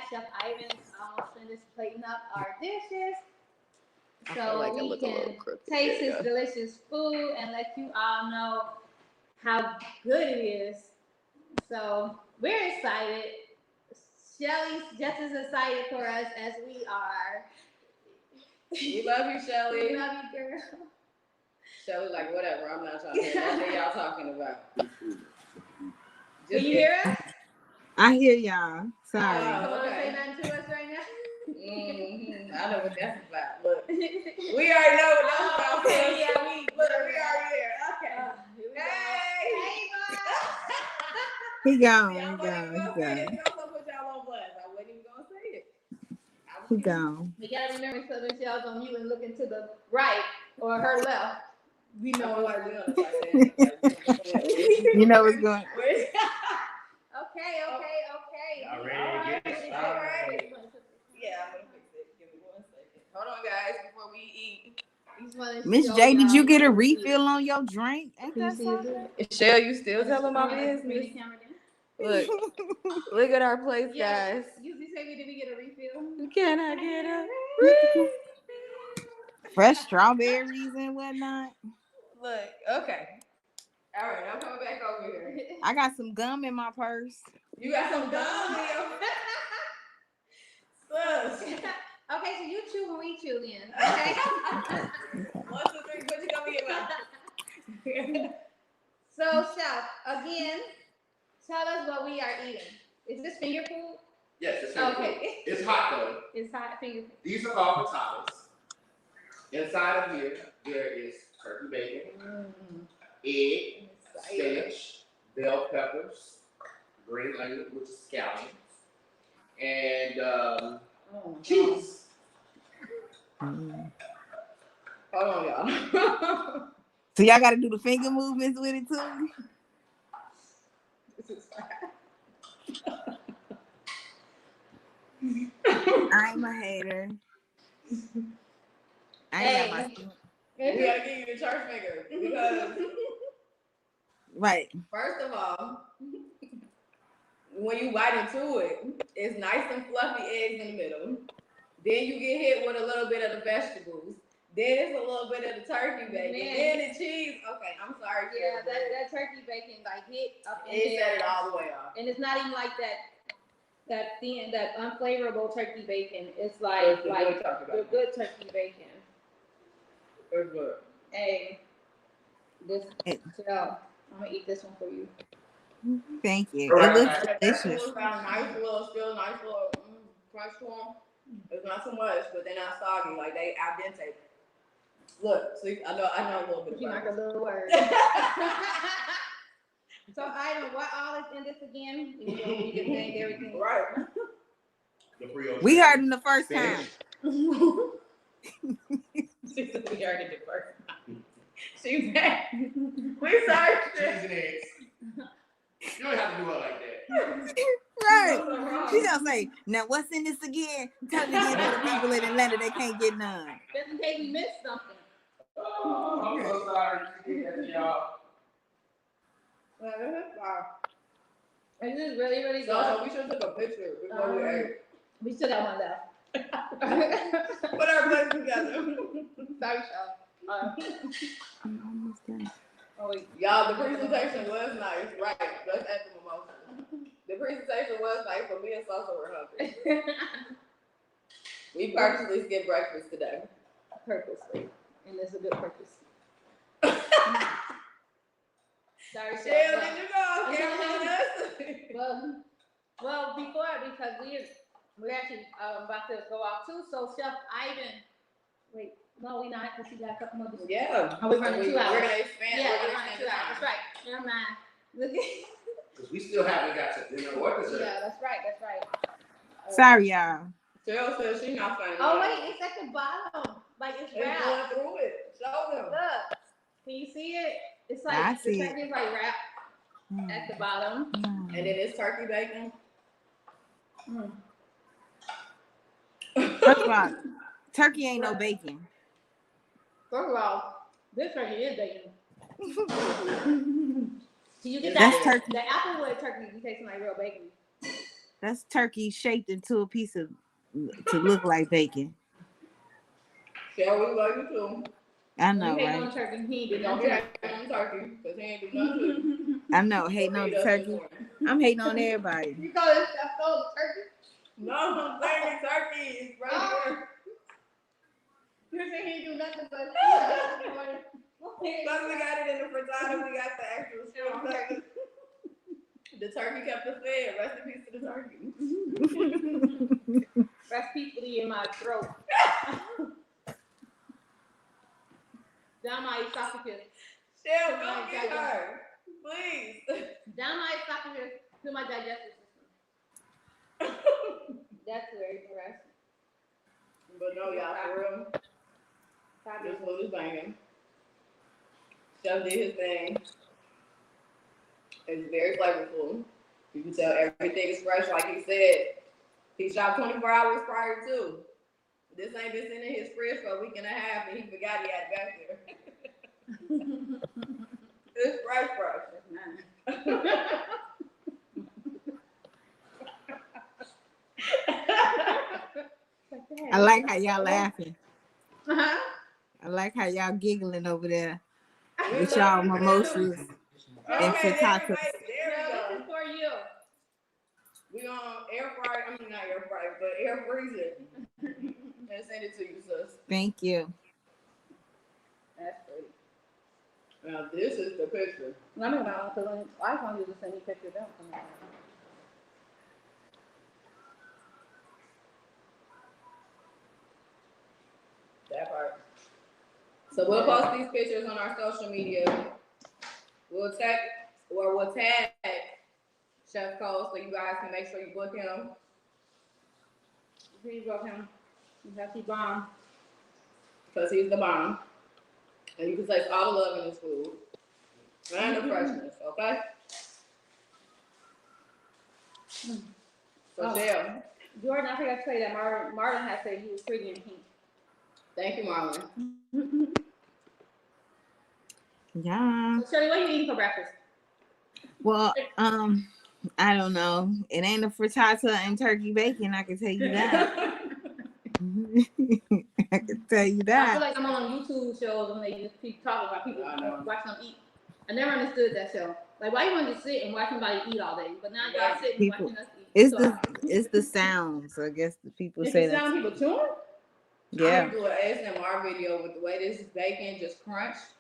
S2: Chef Ivan's almost finished plating up our dishes. So
S3: like
S2: we can taste his delicious food and let you all know how good it is. So we're excited. Shelly's just as excited for us as we are.
S3: We love you, Shelly.
S2: We love you, girl.
S3: Shelly, like, whatever. I'm not trying to hear nothing y'all talking about.
S2: Can you hear us?
S9: I hear y'all. Sorry.
S2: You want to say nothing to us right now?
S3: I know what that's about. Look, we already know what that's about.
S2: Okay, yeah, we
S3: already there. Okay.
S2: Hey,
S9: He gone.
S3: I'm put y'all on blast. I wasn't even gonna say it.
S9: He gone.
S2: We gotta remember so Michelle's on you and looking to the right or her left.
S3: We know what we're doing.
S9: You know what's going.
S2: Okay.
S5: y'all ready to get started?
S3: Yeah, I'm gonna fix it. Give me 1 second. Hold on, guys, before we eat.
S9: Miss J, did you get a refill on your drink? Ain't that something?
S3: Shell, you still telling my business? Look at our plates, guys.
S2: You say did we get a refill?
S3: Can I get a
S9: Fresh strawberries and whatnot.
S3: Look, okay. All right, I'm coming back over here.
S9: I got some gum in my purse.
S3: You got some gum, Leo? Sus.
S2: Okay, so you chew when we chew then. Okay.
S3: 1, 2, 3, put your gum in your mouth.
S2: So, Chef, again, tell us what we are eating. Is this finger food?
S5: Yes, it's finger food. It's hot though.
S2: It's hot finger food.
S5: These are called potatoes. Inside of here, there is turkey bacon, egg, spinach, bell peppers, green onion, which is scallions, and cheese.
S3: Hold on, y'all.
S9: So y'all got to do the finger movements with it too. I'm a hater. I ain't got my
S3: We gotta give you the church finger because
S9: right.
S3: First of all, when you bite into it, it's nice and fluffy eggs in the middle. Then you get hit with a little bit of the vegetables. Then it's a little bit of the turkey bacon. Then the cheese. Okay, I'm sorry.
S2: Yeah, that turkey bacon like hit up in
S3: it
S2: there.
S3: set it all the way off.
S2: And it's not even like that unflavorable turkey bacon. It's like the good turkey bacon.
S3: It's good.
S2: Hey, so I'm gonna eat this one for you.
S9: Thank you.
S5: Right.
S9: It looks delicious.
S3: It's got a nice little crunch to them. It's not so much, but they're not soggy. Like they al dente. Look, see, I know a little bit.
S2: You like a little word. So Ivan, what all is in this again? You can thank everything.
S3: Right.
S9: We heard him the first time.
S3: She said we heard it the first time. She's back. We sorry.
S5: Cheese and eggs. You don't have to do it like that.
S9: Right. She's gonna say, now what's in this again? Tell me again to the people in Atlanta they can't get none.
S2: Just in case we missed something.
S5: Oh, I'm so sorry. Y'all.
S2: This is really, really good.
S3: So we should have took a picture before we ate.
S2: We still got one left.
S3: Put our plates together.
S2: Sorry, Sean.
S9: I'm almost done.
S2: Oh, wait.
S3: Y'all, the presentation was nice. Right. Let's add the mimosa. The presentation was nice, but me and Salsa were hungry. We purposely skipped breakfast today.
S2: Purposely. And it's a good purpose. Sorry,
S3: Shell,
S2: Sean.
S3: did you go? Camera on us?
S2: Well, because we're actually about to go out too. So Chef Ivan, wait, no, we're not, because we got a couple more.
S3: Yeah.
S2: Oh, we're running 2 hours.
S3: We're gonna expand.
S2: Yeah,
S3: we're
S2: we're
S3: gonna
S2: running 2
S3: expand
S2: hours. That's right. Never mind. Look at.
S5: Because we still haven't got to dinner or dessert.
S2: Yeah, that's right. That's right.
S9: Sorry, y'all.
S3: Cheryl says she's not funny.
S2: Oh wait, it's at the bottom. Like it's
S3: It's
S2: wrapped.
S3: going through it. Show them.
S2: Look, can you see it? It's like
S9: I see
S2: the
S9: it.
S2: turkey's like wrapped at the bottom.
S3: And then it's turkey bacon.
S9: First of all, turkey ain't no bacon.
S2: First of all, this turkey is bacon. So you get
S9: That's
S2: that
S9: turkey.
S2: the applewood turkey, you taste like real bacon.
S9: That's turkey shaped into a piece of to look like bacon.
S3: Cheryl, we love you too.
S9: I know,
S2: You hate on
S9: right?
S2: turkey, he ain't do
S3: Don't
S2: nothing.
S3: be hating on turkey, because he ain't do nothing to you.
S9: I know, hating on the turkey. I'm hating on everybody.
S2: You call this stuff called turkey?
S3: No, I'm saying turkey is right there.
S2: You saying he ain't do nothing but
S3: Plus we got it in the frittata, we got the actual strong turkey. The turkey kept us fed. Rest in peace to the turkey.
S2: Rest peacefully in my throat. Down my esophagus.
S3: Cheryl, don't get her. Please.
S2: Down my esophagus to my digestive system. That's very interesting.
S3: But no, y'all, for real. This food is banging. Chef did his thing. It's very flavorful. You can tell everything is fresh, like he said. He shot 24 hours prior to. This ain't been sitting in his fridge for a week and a half, and he forgot he had it back there. It's fresh.
S9: I like how y'all laughing.
S2: Uh-huh.
S9: I like how y'all giggling over there with y'all mimosas and
S3: Okay,
S9: frittatas.
S2: This is for you.
S3: We on air fry, I mean not air fry, but air freeze it. And send it to you, sis.
S9: Thank you.
S2: That's pretty.
S3: Now this is the picture.
S2: Let me know, because when iPhone uses send me pictures, they don't come out.
S3: That part. So we'll post these pictures on our social media. We'll tag Chef Cole so you guys can make sure you book him.
S2: Please book him. That's his bomb.
S3: Because he's the bomb. And you can taste all the love in his food. And the freshness, okay? So Shell.
S2: Jordan, I forgot to tell you that Marlon had said he was pretty in pink.
S3: Thank you, Marlon.
S9: Yeah.
S2: So Shirley, what are you eating for breakfast?
S9: Well, I don't know. It ain't a frittata and turkey bacon, I can tell you that. I can tell you
S2: I feel
S9: that.
S2: like I'm on YouTube shows and they just keep talking about people watching them eat. I never understood that show. Like, why you want to sit and watch somebody eat all day? But now y'all sitting
S9: People-
S2: watching us eat.
S9: It's the sounds. I guess the people
S2: It's
S9: say
S2: the sound
S9: that.
S2: people chewing?
S9: Yeah.
S3: I do an ASMR video with the way this bacon just crunched.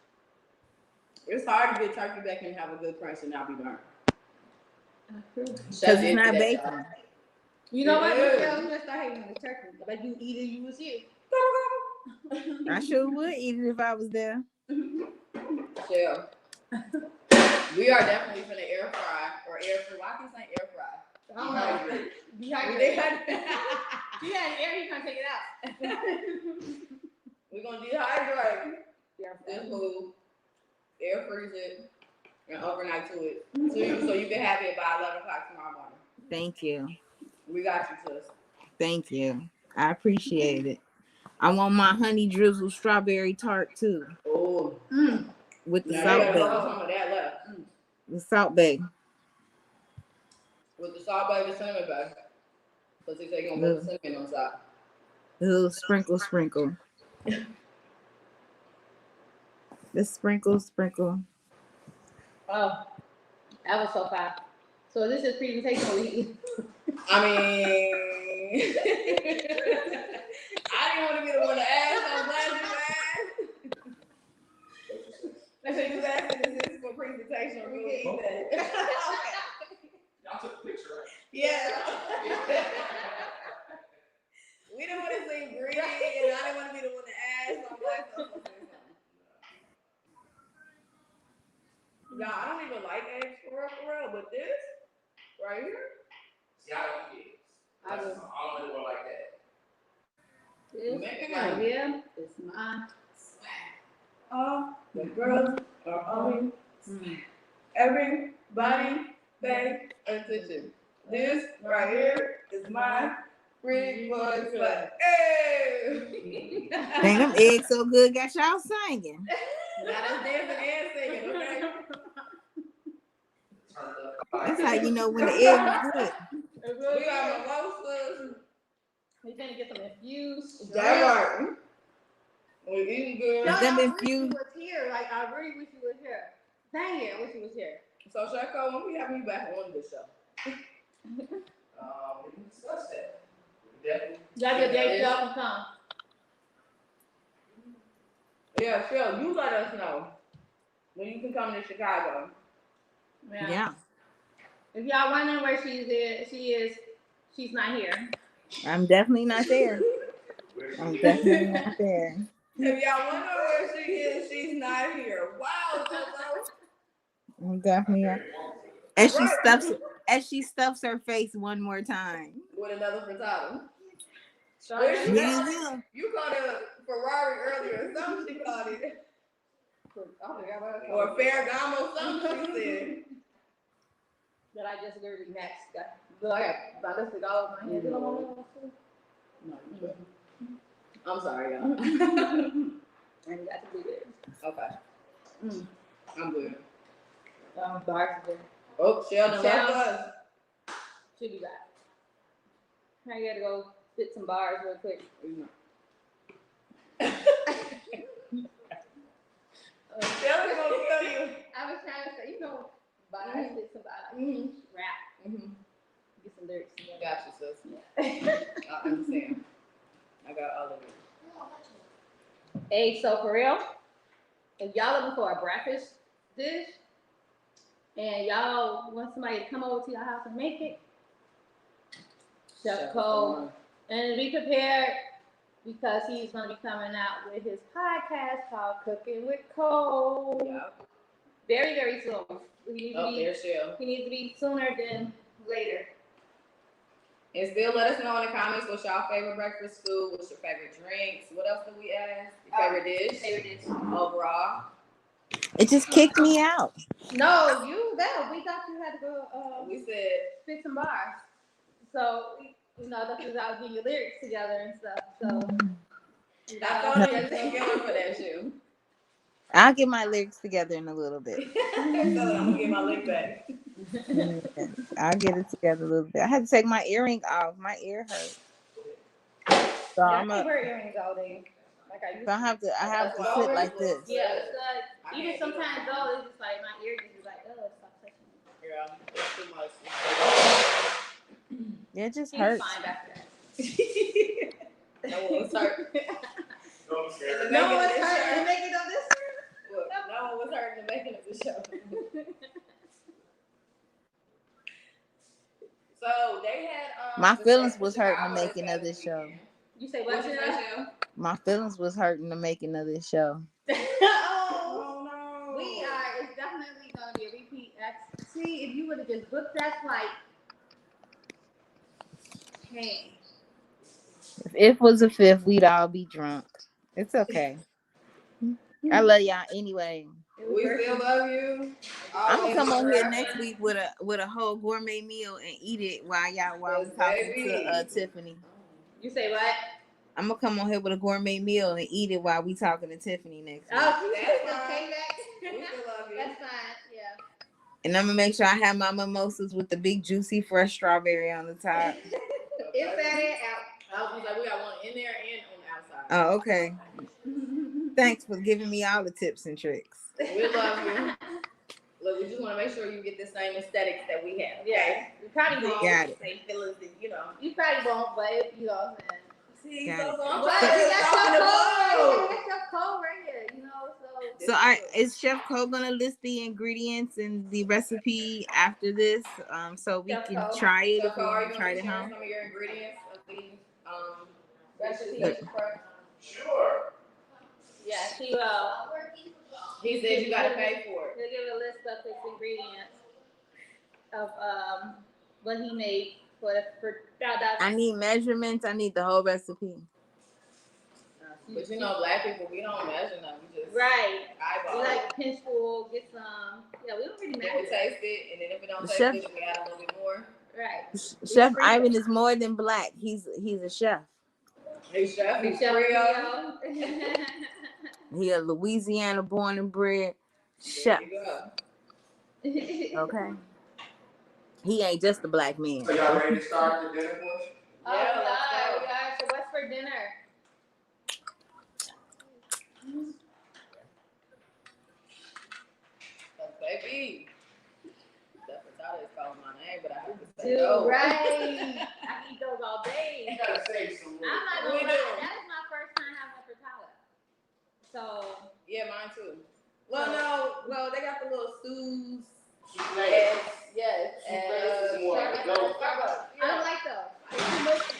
S3: It's hard to get turkey bacon and have a good crunch and not be burnt.
S9: Because it's not bacon.
S2: You know what?
S3: Yeah.
S2: You just start hating on the turkey. I bet you eat it, you was here.
S9: I sure would eat it if I was there.
S3: Shell. We are definitely finna air fry or air fry. Why can you say air fry?
S2: I don't know.
S3: Dehydrate.
S2: You had air, you can't take it out.
S3: We're gonna dehydrate this food, air freeze it, and overnight to it. So you can have it by 11 o'clock tomorrow morning.
S9: Thank you.
S3: We got you, sis.
S9: Thank you. I appreciate it. I want my honey drizzle strawberry tart too.
S3: Oh.
S9: With the
S3: Now
S9: salt
S3: you gotta
S9: bay.
S3: hold some of that left.
S9: The salt bay.
S3: With the Salt Bae, the cinnamon bae. Because they say you're going to put the cinnamon on top.
S9: A little sprinkle. The sprinkle.
S2: Oh, that was so fast. So this is presentation week.
S3: I mean, I didn't want to be the one to ask. I'm glad you asked. Let's say you asked this is for presentation week. Okay.
S5: Y'all took a picture, right?
S3: Yeah. We didn't want to seem greedy, and I didn't want to be the one to ask. So I'm glad someone said something. Y'all, I don't even like eggs for real, but this right here.
S5: See, I don't eat eggs. I don't really want like that.
S2: This right here is my swag.
S3: All the girls are on everybody pay attention. This right here is my pretty boy swag. Hey!
S9: Dang, them eggs so good, got y'all singing.
S3: Got us dancing and singing, okay?
S9: That's how you know when the egg is good.
S3: We got mimosas.
S2: We finna get some infused.
S3: That right. We eating good.
S2: No,
S9: Them
S2: I
S9: infused-
S2: wish you was here. Like, I really wish you was here. Dang it, I wish you was here.
S3: So Shako, when we have you back on this show?
S5: We can discuss that. Definitely.
S2: Y'all get dates up and come.
S3: Yeah, sure. You let us know when you can come to Chicago.
S9: Yeah.
S2: If y'all wondering where she's not here.
S9: I'm definitely not there. I'm definitely not there.
S3: If y'all wonder where she is, she's not here. Wow, Jojo.
S9: I'm definitely not. As she stuffs her face one more time.
S3: With another frittata.
S9: Yeah.
S3: You called it a Ferrari earlier. Something she called it. Or Ferragamo, something she said.
S2: That I just literally next. I got lipstick all over my head.
S3: No, I'm sorry, y'all.
S2: And you got to do this.
S3: Okay. I'm good.
S2: Bars again.
S3: Oh, Sheldon, left us.
S2: Should be back. I gotta go spit some bars real quick.
S3: Sheldon gonna kill you.
S2: I was trying to say, bars, spit some bars, rap, get some lyrics together.
S3: Got you, sis. I understand. I got all of it.
S2: Hey, so for real, if y'all looking for a breakfast dish and y'all want somebody to come over to your house and make it, Chef Cole, and be prepared because he's going to be coming out with his podcast called Cooking with Cole.
S3: Yep.
S2: Very, very soon. He needs to be sooner than later.
S3: And still let us know in the comments what's y'all favorite breakfast food, what's your favorite drinks, what else did we ask? Your favorite dish?
S2: Favorite dish.
S3: Overall.
S9: It just kicked me out.
S2: No, we thought you had to go
S3: We said
S2: spit some bars. So, that's because I was getting your lyrics together and stuff. So,
S3: I thought you was gonna get one for that shoe.
S9: I'll get my lyrics together in a little bit.
S3: So I'm gonna get my lick back.
S9: I'll get it together a little bit. I had to take my earring off. My ear hurts. So
S2: I can't wear earrings all day. Like I used
S9: to. I have to sit like this.
S2: Yeah, it's like, even sometimes though, it's just like my ear just is like, oh, stop touching me.
S3: Yeah, it's too much.
S9: Yeah, it just
S2: He's
S9: hurts.
S2: fine after that.
S3: No one was hurt.
S2: No one was hurt in the making of this.
S3: Look, no one was hurt in the making of the show. So they had
S9: my feelings was hurt in the making of this show.
S2: You say what?
S9: My feelings was hurt in the making of this show.
S2: Oh no. It's definitely gonna be a repeat. See, if you would have just booked that flight. Hey.
S9: If it was a fifth, we'd all be drunk. It's okay. I love y'all anyway.
S3: We still love you.
S9: I'm gonna come on here next week with a whole gourmet meal and eat it while we're talking to Tiffany.
S2: You say what?
S9: I'm gonna come on here with a gourmet meal and eat it while we talking to Tiffany next week.
S2: Oh, that's fine.
S3: We still love you.
S2: That's fine. Yeah.
S9: And I'm gonna make sure I have my mimosas with the big juicy fresh strawberry on the top.
S2: Inside and out.
S3: I was gonna say we got one in there and on the outside.
S9: Oh, okay. Thanks for giving me all the tips and tricks.
S3: We love you. Look, we just want to make sure you get the same aesthetics that we have.
S2: Yeah, you probably won't.
S9: Got it.
S3: Same feelings, and, you know.
S2: You probably won't, but you know what I'm saying.
S3: See,
S9: Got
S3: so
S9: it.
S3: I'm
S2: But
S3: trying to
S2: that's
S3: talk
S2: your
S3: to
S2: code. That's your code right here, you know.
S9: So is Chef Cole gonna list the ingredients and the recipe after this, so we
S2: Chef
S9: can
S2: Cole.
S9: try it
S3: So,
S9: if we
S3: are
S9: want
S3: you
S9: to try
S3: going
S9: it
S3: to
S9: at
S3: share
S9: home?
S3: some of your ingredients of the recipe?
S5: Sure.
S2: Yeah, she will.
S3: He said you got to pay for it.
S2: He'll give a list of his ingredients of what he made for
S9: I need measurements. I need the whole recipe.
S3: But you know, black people, we don't measure them. We just
S2: right.
S3: eyeball.
S2: We like pinch full, get some. Yeah, we don't really
S3: Then we
S2: measure.
S3: taste it, and then if it don't taste
S9: Chef-
S3: good, then we add a little bit more.
S2: Right.
S9: Chef Ivan is more than black. He's a chef.
S3: He's chef. He's
S2: Chef
S3: Creole.
S9: He a Louisiana born and bred chef.
S3: There you go.
S9: Okay. He ain't just a black man.
S5: So y'all ready to start the dinner portion?
S2: Oh,
S3: Yeah,
S2: we
S3: let's
S2: are.
S3: go.
S2: We are. So what's for dinner?
S3: Baby. That potato is calling my name, but I have to say
S2: Dude,
S3: no.
S2: right. I eat those all day.
S5: You gotta save some
S2: I'm not
S3: We
S2: gonna
S3: do.
S2: lie. That is my first time having a frittata. So,
S3: Yeah, mine too. Well, no. Well, they got the little stews.
S5: Yes.
S3: Yes.
S5: This is more like a dough.
S2: I don't like those. It's too mushy.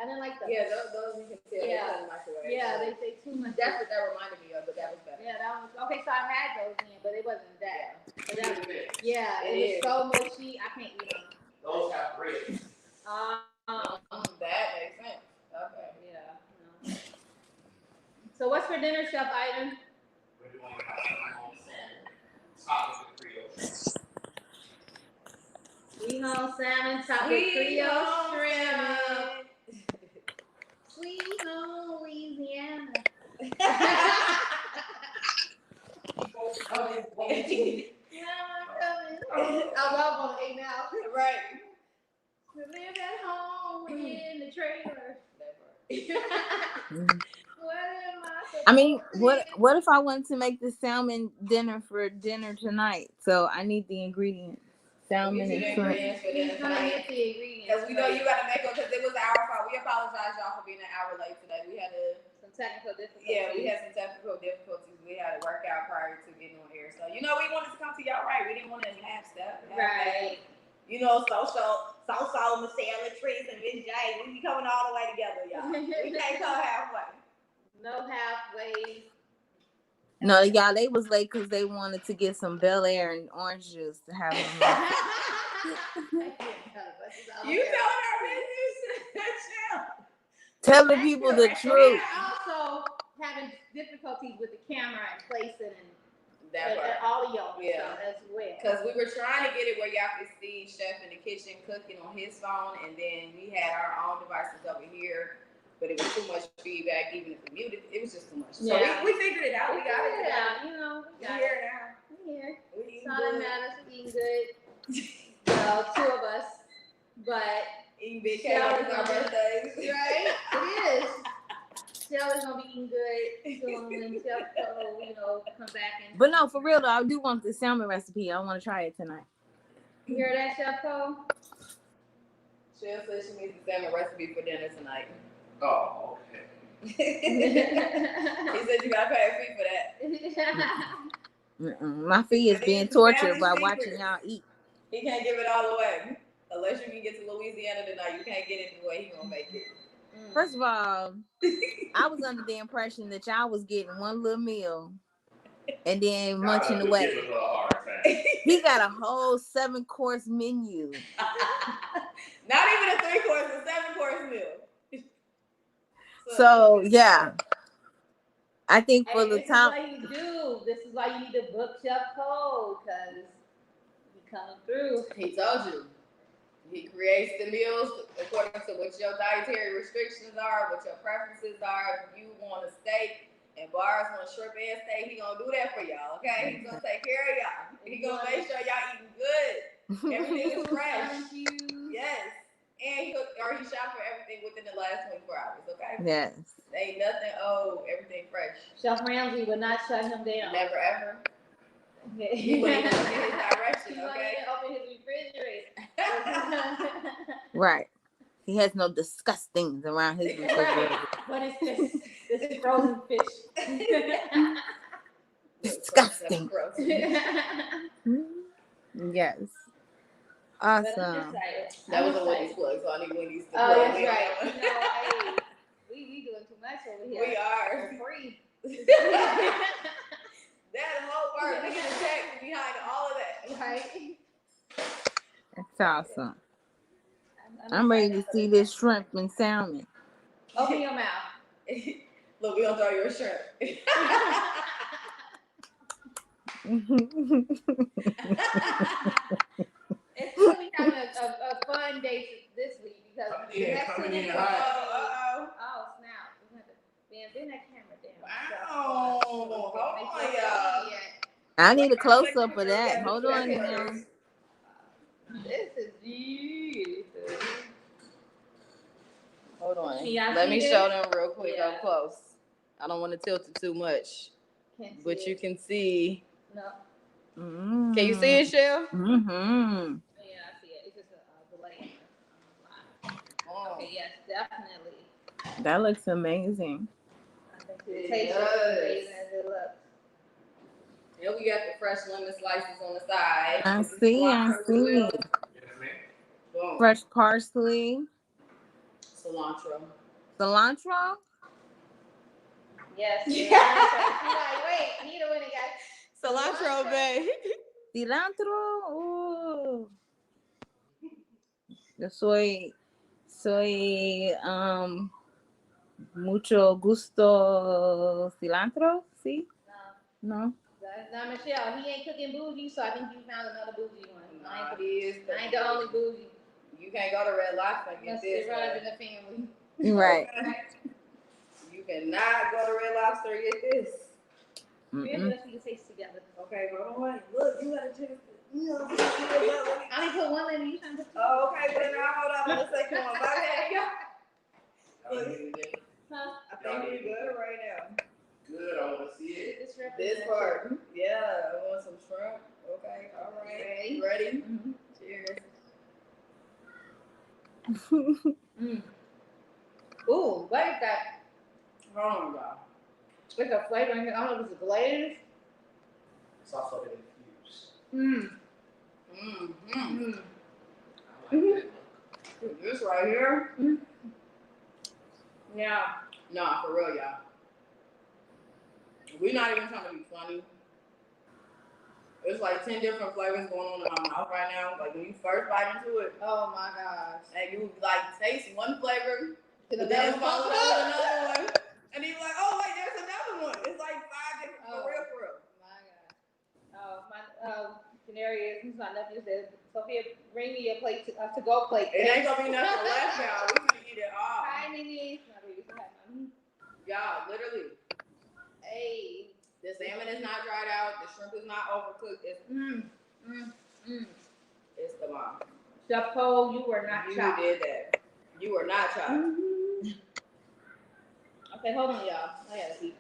S2: I didn't like those.
S3: Yeah, those you can tell.
S2: Yeah.
S3: They're in the microwave.
S2: Yeah, they say too much.
S3: That's what that reminded me of, but that was better.
S2: Yeah, that was okay. So I had those in, but it wasn't that. But that was,
S5: It
S2: yeah,
S3: It
S2: it was
S3: is.
S2: so mushy. I can't eat them.
S5: Those have bread.
S3: That makes sense. Okay.
S2: Yeah. No. So what's for dinner, Chef Ivan?
S5: We're doing top of the Creole.
S2: Sweet home salmon, topped with
S3: Sweet
S2: Creole
S3: home
S2: shrimp. Sweet home Louisiana. I love on A now.
S3: Right.
S2: To live at home in the trailer. What am
S9: I mean, what if I wanted to make the salmon dinner for dinner tonight? So I need the ingredients. Salmon and shrimp.
S2: He's gonna get the ingredients.
S3: Because we know you got to make them because it was our fault. We apologize, y'all, for being an hour late today. We had to,
S2: Some technical difficulties.
S3: yeah, we had some technical difficulties. We had to work out prior to getting on air. So, you know, we wanted to come to y'all right. We didn't want to half step.
S2: Right.
S3: You know, so Michelle, Latrice, and Miss J, we be coming all the way together, y'all. We can't come halfway.
S2: No halfway.
S9: No, y'all, they was late because they wanted to get some Bel Air and orange juice to have them.
S3: You telling our business? Chill.
S9: Tell the people the truth.
S2: We're also having difficulties with the camera and placing
S3: That
S2: and
S3: part.
S2: audio
S3: Yeah.
S2: as well.
S3: Because we were trying to get it where y'all could see Chef in the kitchen cooking on his phone, and then we had our own devices over here, but it was too much feedback, even if we muted. It was just too much. So
S2: Yeah.
S3: we figured it out. We got it.
S2: Yeah, you know, we
S3: We
S2: got
S3: here
S2: it.
S3: now.
S2: We here.
S3: We
S2: It's
S3: eating
S2: all that
S3: good.
S2: matters. We eating good. Well, two of us, but
S3: Eating big
S2: Shell
S3: cake
S2: is
S3: on our
S2: gonna-
S3: birthdays.
S2: right, it is. Shell is gonna be eating good soon when Chef Cole, you know, come back and.
S9: But no, for real though, I do want the salmon recipe. I want to try it tonight.
S2: You hear that, Chef Cole?
S3: Shell says she needs the salmon recipe for dinner tonight.
S5: Oh, okay.
S3: He said you gotta pay a fee for that.
S9: My fee is being tortured by watching y'all eat.
S3: He can't give it all away. Unless you can get to Louisiana tonight, you can't get it the way he gonna make it.
S9: First of all, I was under the impression that y'all was getting one little meal and then munching
S5: Give
S9: away.
S5: it a hard time.
S9: He got a whole 7-course menu.
S3: Not even a 3-course, a 7-course meal.
S9: So yeah, I think for the
S2: This
S9: time.
S2: is what you do. This is why you need to book Chef Cole, because he coming through.
S3: He told you. He creates the meals according to what your dietary restrictions are, what your preferences are. If you want a steak, And Bars on shrimp and steak, he gonna do that for y'all, okay? He's gonna take care of y'all. He gonna make sure y'all eating good. Everything is fresh. Yes. And he shot for everything within the last 24 hours, okay?
S4: Yes.
S3: Ain't nothing, everything fresh.
S2: Chef Ramsay would not shut him down.
S3: Never ever. You wouldn't even look in his direction,
S2: He
S3: okay?
S2: wouldn't open his refrigerator.
S4: Right. He has no disgusting around his refrigerator.
S2: What is this? This is frozen fish.
S4: Disgusting. Yes. Awesome.
S3: That was a Wendy's plug, so I need Wendy's to plug.
S2: Oh, that's right. You know, hey, we doing too much over here.
S3: We are.
S2: For free.
S3: That whole part, we get a check behind all of that.
S2: Right?
S4: That's awesome. I'm ready to see this shrimp and salmon.
S2: Open your mouth.
S3: Look, we gonna throw you a shrimp.
S2: It's really having a fun day this week because
S5: coming in
S2: hot.
S3: Uh-oh.
S2: Oh snap! Bend that camera down.
S3: Wow. Hold on, y'all.
S4: I need a close up of that. Hold on now.
S2: This is you.
S3: Hold on.
S2: Let
S3: Let me show them real quick up close. I don't want to tilt it too much, but you can see.
S2: No.
S4: Mm.
S3: Can you see it, Shell?
S4: Mm-hmm.
S2: Yeah, I see it. It's just a delay. Okay, yes, definitely.
S4: That looks amazing.
S2: I think it tastes as amazing as it looks.
S3: And we got the fresh lemon slices on the side.
S4: I see.
S3: Boom.
S4: Fresh parsley.
S3: Cilantro.
S2: Yes. She's like, wait, Nita went and got
S3: Cilantro, babe.
S4: Cilantro. Oh. Yo soy mucho gusto cilantro, ¿sí? No.
S2: Now, Michelle, he ain't cooking bougie, so I think you found another bougie one. I ain't
S3: the
S2: the only bougie.
S3: You can't go to Red Lobster and get this.
S2: It runs in the family.
S4: Right.
S3: You cannot go to Red Lobster and get this.
S2: Maybe let's see the taste together.
S3: Okay, hold on. Look, you got a chance to.
S2: I only put one lemon. You trying to?
S3: Oh, okay, but now hold on for the second one. My bad.
S2: Huh?
S3: I think we're good right now.
S5: Good, I want to see it.
S3: This part. Yeah, I want some shrimp. Okay, all right. Ready?
S2: Mm-hmm.
S3: Cheers.
S2: Ooh, what is that?
S3: Hold on, y'all.
S2: It's a flavor in here. I don't know if it's a glaze.
S5: It's also been infused.
S3: Mm-hmm.
S5: I like it.
S3: This right here.
S2: Yeah.
S3: Nah, for real, y'all. We're not even trying to be funny. There's like 10 different flavors going on in my mouth right now. Like when you first bite into it,
S2: Oh my gosh.
S3: and you like taste one flavor,
S2: To the
S3: but then
S2: best
S3: follow
S2: one.
S3: it with another one, and you're like, oh wait, there's another one. It's like 5 different for real.
S2: My God. Oh, my Canary is my nephew said, Sophia, bring me a plate to go plate.
S3: It ain't gonna be nothing left, y'all. We gonna eat it all.
S2: Hi, Nene.
S3: Y'all, literally.
S2: Hey.
S3: The salmon is not dried out. The shrimp is not overcooked. It's it's the bomb.
S2: Chef Cole, you were not
S3: You
S2: chopped.
S3: did that. You were not chopped.
S2: Okay, hold on, y'all. I gotta eat.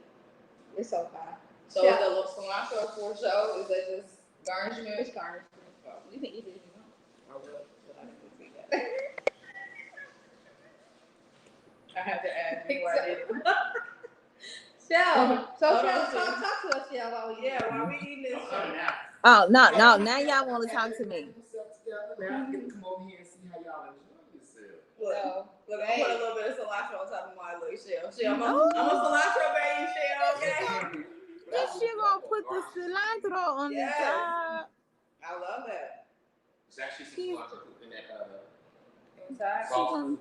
S2: It's so fine.
S3: So is the cilantro for show? Is that just garnishment?
S2: It's garnished. You can eat it if you want.
S3: I will, but I didn't see that. I had to add before I did it.
S2: Shell. So
S3: Hold
S2: Shell,
S3: on,
S2: talk to us, Shell, while we
S3: Yeah, while we eating this.
S4: Oh, no. Now y'all want to talk to me.
S5: Now I get to come over here and see how y'all enjoy yourself.
S3: Look, I'm gonna put a little bit of cilantro on top of my little shell. I'm a cilantro baby shell, okay?
S4: This shit gonna put the cilantro on the top.
S3: I love that.
S5: It's actually some cilantro in that
S2: inside.
S5: sauce.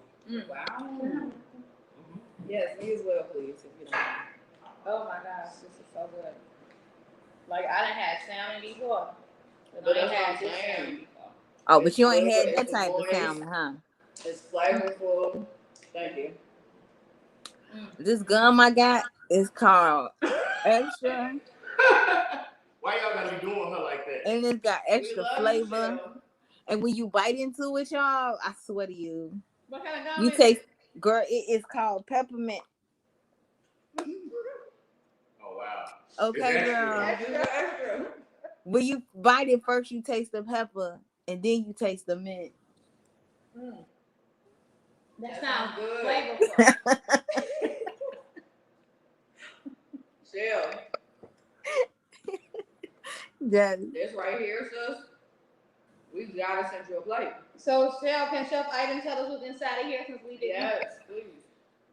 S3: Wow. Yes, me as well, please. If you don't mind.
S2: Oh my gosh, this is so good. Like I done had salmon before,
S3: But
S2: I ain't
S3: that's
S2: had
S3: what I'm
S2: this
S3: saying.
S2: salmon before.
S4: Oh, but you ain't
S3: It's
S4: had
S3: good.
S4: that
S3: It's
S4: type of
S3: moist.
S4: salmon, huh?
S3: It's flavorful. Thank you.
S4: This gum I got
S9: It's called extra.
S5: Why y'all gotta be doing her like that?
S9: And it's got extra flavor.
S3: You,
S9: and when you bite into it, y'all, I swear to you,
S2: What kind of gum
S9: you
S2: is
S9: taste, girl, it is called peppermint.
S5: Oh wow.
S9: Okay,
S5: It's
S9: girl.
S3: extra.
S9: When you bite it first, you taste the pepper, and then you taste the mint.
S2: That sounds
S3: good.
S2: flavorful.
S3: Shell, this right here, sis. We gotta send you a plate.
S2: So, can Chef Item tell us what's inside of here since we did?
S3: Yes, please.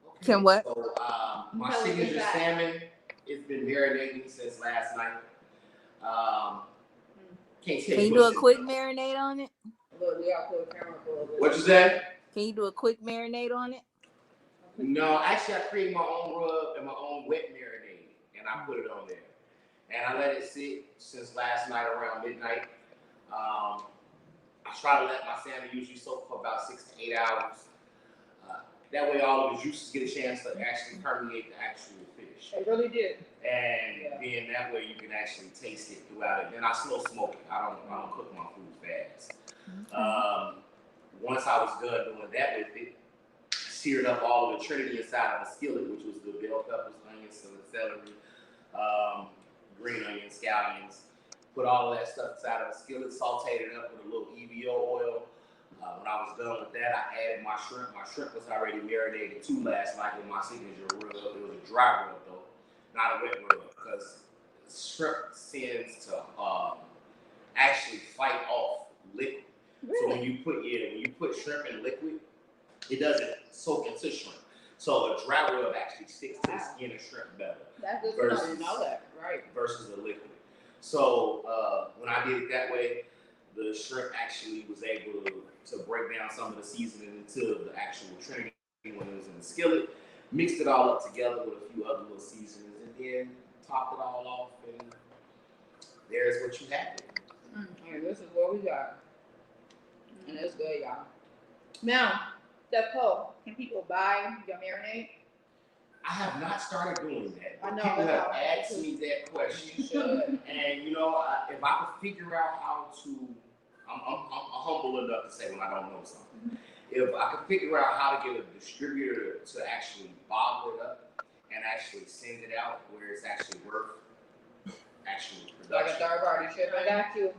S5: Okay,
S9: Can what?
S5: So my
S2: Tell us
S5: signature
S2: inside.
S5: salmon, it's been marinating since last night. Can't tell
S9: Can you do
S5: what's
S9: a
S5: in
S9: quick
S5: it.
S9: marinade on it?
S3: Look, we gotta put a camera for a little bit.
S5: What you say?
S9: Can you do a quick marinade on it?
S5: No, actually I create my own rub and my own wet marinade, and I put it on there. And I let it sit since last night around midnight. I try to let my salmon usually soak for about 6 to 8 hours. That way all of the juices get a chance to actually permeate the actual fish.
S2: They really did.
S5: And then that way you can actually taste it throughout it. Then I slow smoke it. I don't cook my food fast. Once I was done doing that with it, seared up all of the trinity inside of the skillet, which was the bell peppers, onions, celery, green onions, scallions. Put all of that stuff inside of the skillet, sauteed it up with a little EVO oil. When I was done with that, I added my shrimp. My shrimp was already marinated too last night with my signature rub. It was a dry rub though, not a wet rub, because shrimp tends to actually fight off liquid.
S2: Really?
S5: So when you put shrimp in liquid, it doesn't soak into shrimp. So a dry rub actually sticks to the skin of shrimp better.
S2: That's good to know.
S3: I didn't know that. Right.
S5: Versus the liquid. So when I did it that way, the shrimp actually was able to break down some of the seasoning into the actual trinity when it was in the skillet, mixed it all up together with a few other little seasonings, and then topped it all off, and there's what you have.
S3: Okay, this is what we got. And it's good, y'all.
S2: Now, Chef Cole, can people buy your marinade?
S5: I have not started doing that.
S2: I know,
S5: People
S2: but
S5: have
S2: I-
S5: asked me that question.
S3: You should.
S5: And you know, if I could figure out how to, I'm humble enough to say when I don't know something. If I could figure out how to get a distributor to actually bottle it up and actually send it out where it's actually worth actual
S3: Like a
S5: production,
S3: third party ship.
S2: I got you.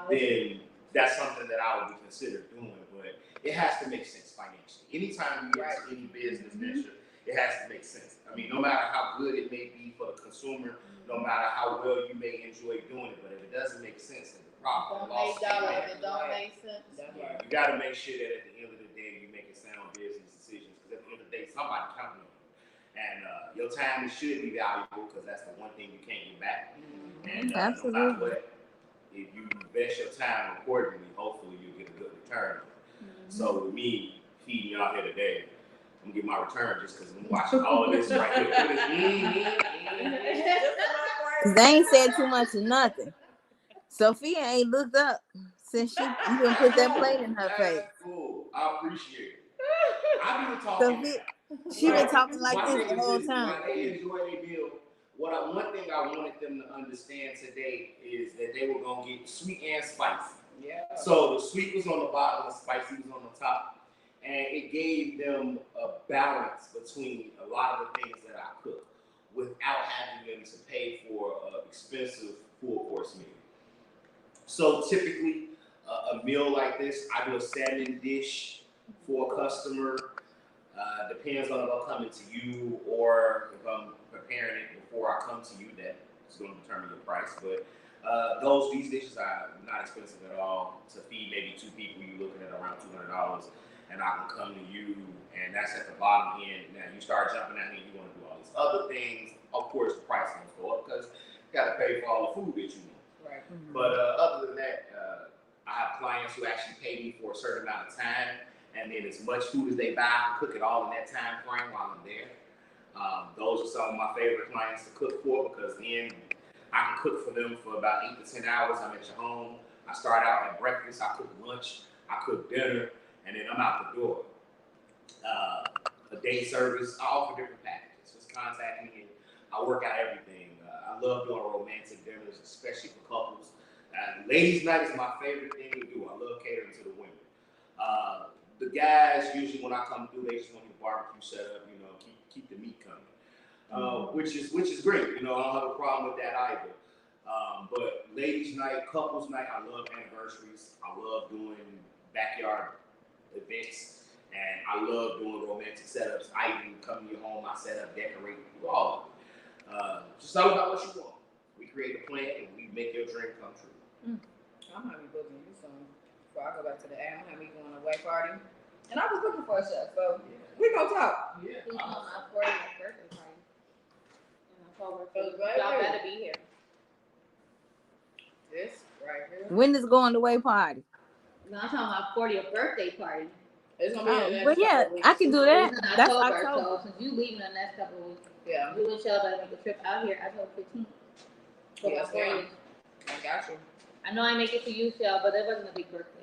S5: then that's something that I would be considered doing. But it has to make sense financially. Anytime you get into any business venture, it has to make sense. I mean, no matter how good it may be for the consumer, no matter how well you may enjoy doing it, but if it doesn't make sense, then the profit
S2: Don't
S5: loss.
S2: make dollars. It don't make sense.
S5: Yeah, you got to make sure that at the end of the day you're making sound business decisions, because at the end of the day somebody counting on you, and your time should be valuable, because that's the one thing you can't get back. And no matter what, if you invest your time accordingly, hopefully you'll get a good return. So with me feeding y'all here today, I'm gonna get my return just because I'm watching all of this right here.
S9: They ain't said too much of nothing. Sophia ain't looked up since you even put that plate in her face.
S5: Cool. I appreciate it. I've been talking.
S9: Sophia, she been talking like this the whole time.
S5: While they enjoy their meal, one thing I wanted them to understand today is that they were gonna get sweet and spicy.
S3: Yeah.
S5: So the sweet was on the bottom, the spicy was on the top, and it gave them a balance between a lot of the things that I cook without having them to pay for an expensive full course meal. So typically, a meal like this, I do a salmon dish for a customer. Depends on if I'm coming to you or if I'm preparing it before I come to you. That's going to determine your price. But these dishes are not expensive at all. To feed maybe 2 people, you're looking at around $200, and I can come to you, and that's at the bottom end. Now you start jumping at me, you want to do all these other things. Of course, the price is going to go up because you got to pay for all the food that you want.
S3: Right.
S5: But other than that, I have clients who actually pay me for a certain amount of time, and then as much food as they buy, I cook it all in that time frame while I'm there. Those are some of my favorite clients to cook for, because then I can cook for them for about 8 to 10 hours. I'm at your home. I start out at breakfast, I cook lunch, I cook dinner, and then I'm out the door. A day service, I offer different packages. Just contact me and I work out everything. I love doing romantic dinners, especially for couples. Ladies' night is my favorite thing to do. I love catering to the women. The guys usually when I come through, they just want the barbecue set up, you know, keep the meat coming, which is great. You know, I don't have a problem with that either. But ladies' night, couples' night, I love anniversaries. I love doing backyard events, and I love doing romantic setups. I even come to your home, I set up, decorate, do all of it. Just all about what you want. We create a plan and we make your dream come true.
S3: I'm gonna be booking you soon. Before I go back to the AM, have me going to a white party. And I was looking for a chef, so we gonna talk.
S2: He's on my 40th birthday party in October. So y'all better be here.
S3: This right here.
S9: When is going away party?
S2: No, I'm talking about 40th birthday party.
S3: It's gonna be in the
S9: But
S3: next
S9: yeah,
S3: couple weeks.
S9: I can do that.
S2: It's in
S9: That's
S2: October,
S9: October.
S2: so since you leaving the next couple of weeks,
S3: Yeah.
S2: you and Shell better make a trip out here October 15th. For my
S3: Yes, ma'am.
S2: 40th.
S3: I got you.
S2: I know I make it to you, Shell, but it wasn't a big birthday.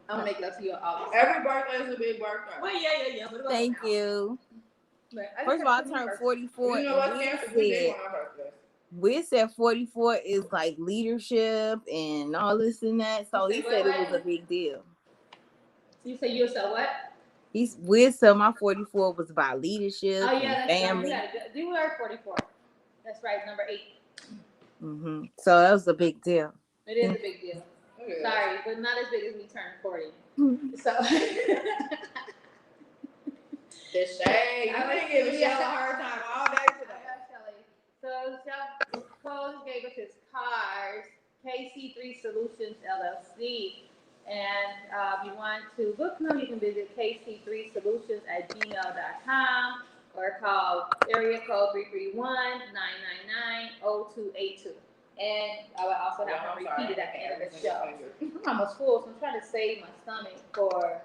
S2: I'm gonna make it up to you in August.
S3: Every birthday is a big birthday.
S2: Well, yeah. But it wasn't
S9: Thank
S2: out.
S9: you.
S2: But I
S9: First of all, I
S2: just
S9: turned
S2: had
S9: 44.
S3: You know what?
S9: And
S3: Cancer, we did on our birthday.
S9: we said 44 is like leadership and all this and that. So he said it was a big deal.
S2: You say you said what?
S9: We said my 44 was about leadership
S2: Oh yeah,
S9: and
S2: that's
S9: family.
S2: right. You were 44. That's right, number 8.
S9: So that was a big deal.
S2: It is a big deal.
S3: Yeah.
S2: Sorry, but not as big as me turning 40. So
S3: The shade. I been giving Shell a hard time all day today.
S2: So Chef Coles gave us his cards, KC3 Solutions LLC. And if you want to book them, you can visit kc3solutions@gmail.com or call area code 331-999-0282. And I will also have them repeated at the end of the show. I'm almost full, so I'm trying to save my stomach for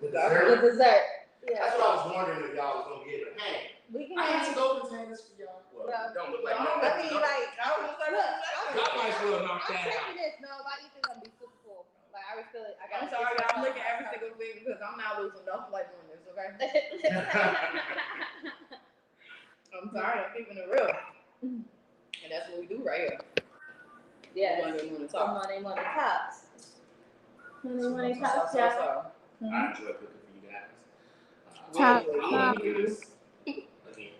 S5: The
S2: the
S5: dessert.
S2: dessert.
S5: That's what I was wondering if y'all was gonna get it. Hey,
S2: We can
S5: I had
S2: have
S5: some gold containers for y'all. Well,
S2: Yeah.
S5: don't look like
S3: No,
S5: nothing.
S3: I mean, like, I was
S2: Look,
S3: like,
S5: Y'all might as well knock
S2: I'm
S5: that out.
S2: taking this. No, my ether's gonna be super full. Like I already feel it. I got.
S3: I'm sorry, y'all. I'm looking at every single thing because I'm not losing no flavor in this, okay? I'm sorry, I'm keeping it real. And that's what we do right here.
S2: Yes.
S3: Monday morning talk.
S2: Monday morning talks. Monday morning
S3: So,
S2: talks,
S3: so,
S2: y'all.
S3: so.
S5: I enjoy cooking for you guys.
S9: Talk,
S5: Wait,
S9: talk.
S5: let me do this again.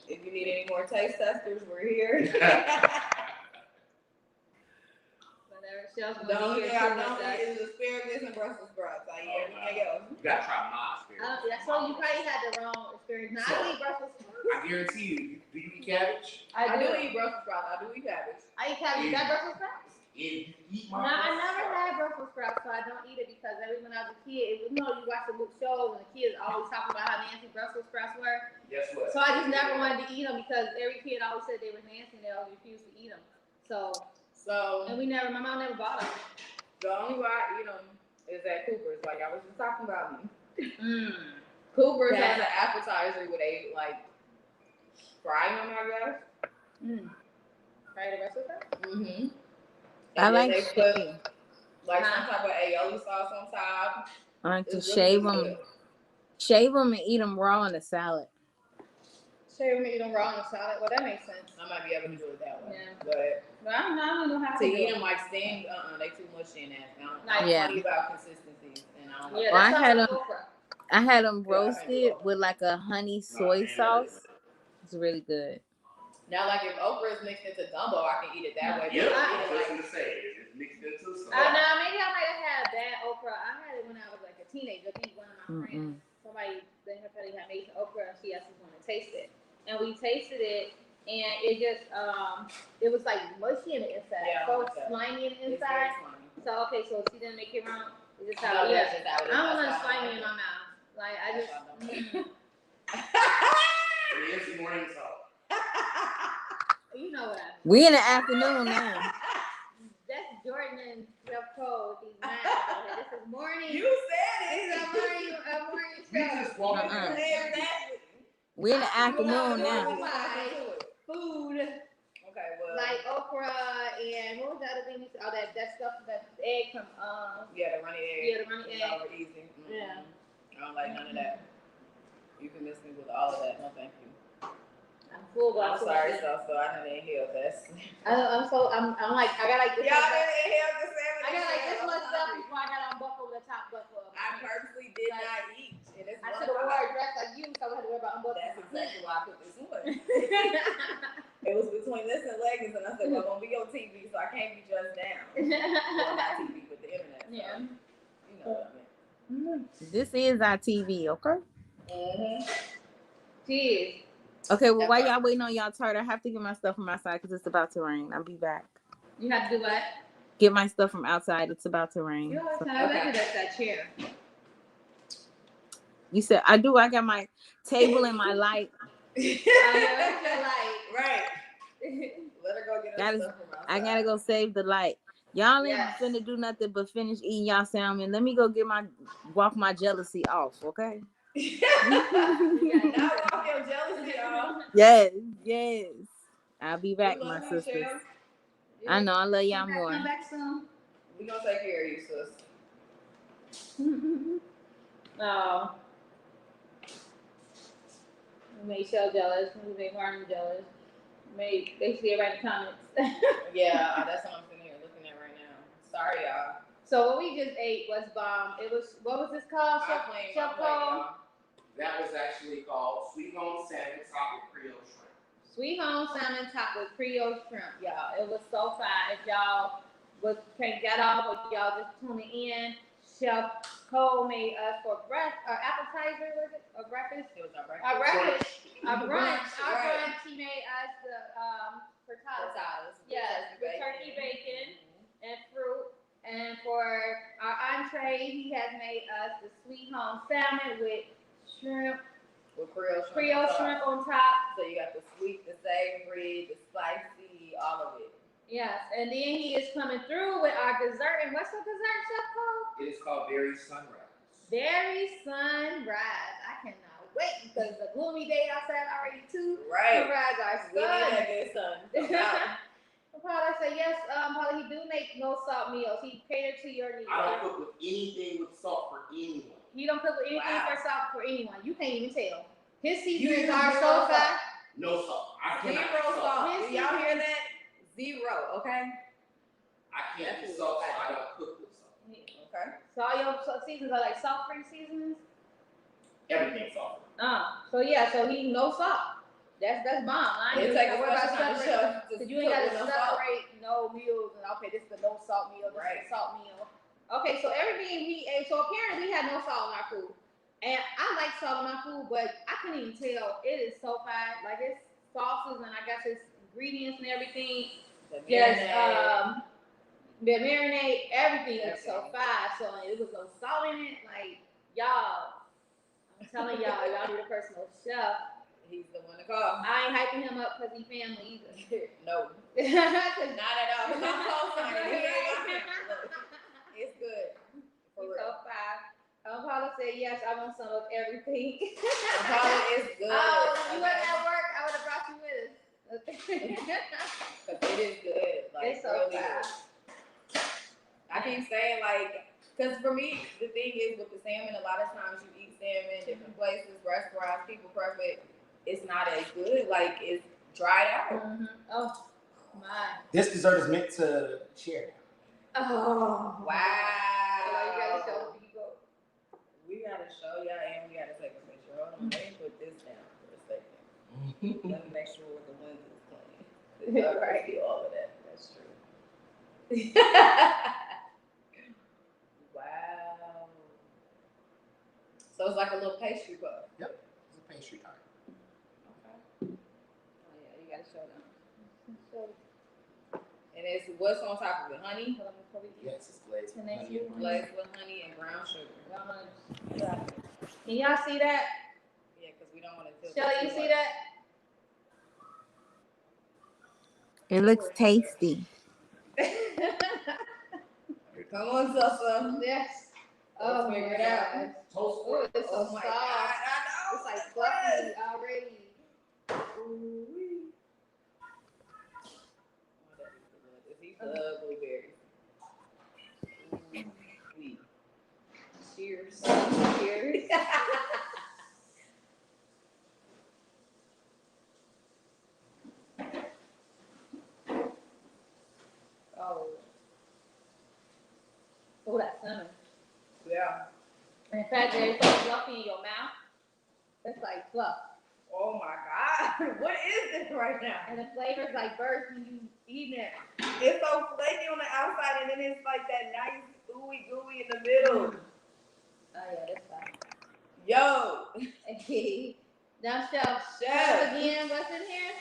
S3: If you need any more taste testers, we're here.
S2: Whatever. Shell's
S3: The
S2: gonna
S3: only
S2: be
S3: thing
S2: here
S3: I
S2: too
S3: don't
S2: with
S3: eat
S2: us.
S3: is asparagus and Brussels sprouts. I eat everything else.
S5: You gotta try my asparagus.
S2: So you probably had the wrong experience. Now I eat Brussels sprouts.
S5: I guarantee you, do you eat cabbage?
S3: I do eat Brussels sprouts. I do eat cabbage.
S2: I eat cabbage. You got Brussels sprouts?
S5: If you eat
S2: No,
S5: my
S2: I never had Brussels sprouts, so I don't eat it because when I was a kid, you know, you watch the shows and the kids always talking about how nasty Brussels sprouts were.
S5: Guess what?
S2: So I just never wanted to eat them because every kid always said they were nasty and they always refused to eat them. And my mom never bought them.
S3: The only way I eat them is at Cooper's. Like I was just talking about me.
S2: Cooper's
S3: has an appetizer where they like fry them, I guess.
S2: Fry the Brussels sprouts?
S3: Mm-hmm.
S9: I like
S3: they
S9: shaving.
S3: put like some type of aioli sauce on top.
S9: I like to
S3: It's
S9: shave
S3: really
S9: them.
S3: good.
S9: Shave them and eat them raw in a salad.
S2: Shave them and eat them raw in a salad. Well, that makes sense.
S3: I might be able to do it that way.
S2: Yeah.
S3: But
S2: I don't know how
S3: to
S2: to
S3: eat
S2: do
S3: them
S2: it.
S3: like steamed, they too much in that. I'm
S9: Yeah.
S3: funny about consistency. And I don't
S2: Yeah,
S9: Well,
S2: that's
S9: I
S2: how
S9: had
S2: I
S9: them.
S2: go for.
S9: I had them
S3: Yeah, I
S9: roasted
S3: know.
S9: with like a honey soy sauce. It's really good.
S3: Now, like if okra is mixed into gumbo, I can eat it that way.
S5: Yeah,
S3: But
S5: I
S3: I
S5: was
S3: eat it
S5: just
S3: like
S5: gonna say, it's mixed into some.
S2: Maybe I might have had bad okra. I had it when I was like a teenager. I think one of my friends, somebody, had made some okra and she asked us to taste it. And we tasted it and it just, it was like mushy in the inside.
S3: Yeah,
S2: so
S3: okay.
S2: slimy in the
S3: it's very
S2: inside.
S3: slimy.
S2: So, okay, so she didn't make it wrong. It's just
S3: No,
S2: how it
S3: that's
S2: is.
S3: just how it is.
S2: I don't want
S3: That's how I
S2: slimy
S3: like
S2: in
S3: it.
S2: my mouth. Like, I
S3: That's
S2: just,
S3: how I know.
S5: It is morning talk.
S2: you know what I mean.
S9: We in the afternoon now.
S2: That's Jordan and Jeff Cole with these lines over here. This is morning.
S3: You said
S2: This
S3: it.
S2: is a morning
S5: We
S2: show.
S5: just walking
S9: Uh-uh.
S3: Exactly.
S9: We in the afternoon
S3: You
S9: now.
S3: know what?
S2: Food
S3: Okay, well.
S2: like okra and what was the other thing? That stuff, that egg from
S3: Yeah, the runny egg.
S2: yeah, the runny
S3: It's
S2: egg.
S3: over easy. Mm-mm.
S2: Yeah.
S3: I don't like none of that. You can miss me with all of that. No, thank you.
S2: I'm full glass.
S3: I'm sorry, so I didn't inhale this.
S2: I'm like, I got like this.
S3: Y'all didn't inhale the salmon.
S2: I got like this much stuff before I got on buckle the top buckle.
S3: I purposely did not eat. And it's
S2: I should have wore a dress like you, so I had to worry about unbuckling.
S3: That's exactly why I put this on. It was between this and leggings, and I said, well, I'm gonna be on TV, so I can't be dressed down. Well, not TV, but the internet. So,
S2: Yeah.
S3: you know what I mean.
S9: This is our TV, okay?
S2: Cheers.
S9: Okay, well, while y'all waiting on y'all turd, I have to get my stuff from outside because it's about to rain. I'll be back.
S2: You have to do what?
S9: Get my stuff from outside. It's about to rain.
S2: You always have that chair.
S9: You said I do. I got my table and my light.
S2: Right.
S3: Let her go get her stuff from outside.
S9: I gotta go save the light. Y'all ain't finna do nothing but finish eating y'all salmon. Let me go walk my jealousy off, okay?
S3: Now walk your jealousy off.
S9: Yes. I'll be back, my
S3: you,
S9: sisters.
S3: Shell.
S9: I know I love y'all more.
S2: Come back soon.
S3: We gonna take care of you, sis.
S2: Oh. We made Shell jealous. We made Martin jealous. They see it right in the comments.
S3: Yeah, that's what I'm sitting here looking at right now. Sorry, y'all.
S2: So what we just ate was bomb. It was, what was this called? Chef Cole?
S5: That was actually called Sweet Home Salmon Topped with Creole Shrimp.
S2: Sweet Home Salmon Topped with Creole Shrimp, y'all. It was so fine. If y'all can't get off or y'all just tuning in, Chef Cole made us for appetizer, was it? Or breakfast? It was our breakfast. Our brunch. He made us the frittatas. Yes, with turkey bacon and fruit. And for our entree, he has made us the Sweet Home Salmon with shrimp.
S3: With Creole
S2: shrimp on top.
S3: So you got the sweet, the savory, the spicy, all of it.
S2: Yes, and then he is coming through with our dessert. And what's the dessert, Chef Cole?
S5: It is called Berry Sunrise.
S2: Berry Sunrise. I cannot wait because the gloomy day outside already too.
S3: Right.
S2: Sunrise are
S3: We need that good sun.
S2: Paula said yes. Paula, he do make no salt meals. He catered to your needs.
S5: I don't cook with anything with salt for anyone.
S2: He don't cook with anything for salt for anyone. You can't even tell. His seasonings are so fat.
S5: No salt. I cannot
S3: Zero
S5: eat
S3: salt. Do y'all hear that? Zero. Okay.
S5: I can't eat salt, so I don't cook with salt.
S3: Okay.
S2: So all your seasons are like salt-free seasons.
S5: Everything's salt.
S2: So yeah, so he no salt. That's bomb. I ain't
S3: take a
S2: worry about
S3: special
S2: separate.
S3: chef to
S2: You ain't got to
S3: cook with no salt.
S2: separate no meals. And okay, this is the no salt meal. This is the salt meal. Okay, so everything we ate. So apparently we had no salt in our food, and I like salt in my food, but I couldn't even tell. It is so fine. Like it's sauces and I guess it's ingredients and everything. The marinade, everything is so fine. So it was no salt in it. Like y'all, I'm telling y'all need a personal chef.
S3: He's the one to call.
S2: I ain't hyping him up because he family either.
S3: No. Not at all. I'm co-signing. It's good. For real.
S2: So fine. Paula said yes. I want some of everything.
S3: Paula is good.
S2: Oh, you went at work. I would have brought you with us.
S3: Because it is good. Like,
S2: it's so
S3: really
S2: fine.
S3: good. I keep saying, like, because for me, the thing is with the salmon, a lot of times you eat salmon, different places, restaurants, people prep it. It's not as good. Like, it's dried out.
S2: Oh, my.
S10: This dessert is meant to share.
S2: Oh,
S3: wow.
S2: You gotta show people.
S3: We gotta show y'all and we gotta take a picture. Hold on, let me put this down for a second. Let me make sure the lens is clean. All right, do all of that. That's true. Wow. So it's like a little pastry puff.
S10: Yep, it's a pastry tart.
S2: Okay. Oh yeah, you gotta show them.
S3: And it's what's on top of it? Honey?
S10: Yes, it's glazed with honey.
S3: Glazed with honey and brown sugar.
S2: Can y'all see that?
S3: Yeah, because we don't want to tilt.
S2: Shelly, you see that?
S9: It looks tasty.
S3: Come on, Salsa.
S2: Yes.
S3: Oh my God.
S2: Oh, it's so soft.
S3: I know.
S2: It's like fluffy already. Ooh.
S3: He loves blueberries. Cheers. Cheers.
S2: cinnamon.
S3: Yeah.
S2: And in fact, they're so fluffy in your mouth. It's like fluff.
S3: Oh my God. What is this right now?
S2: And the flavor's like burst when you eat it.
S3: It's so flaky on the outside and then it's like that nice ooey gooey in the middle.
S2: Oh yeah, that's fine.
S3: Yo.
S2: Now, Chef, again, what's in here?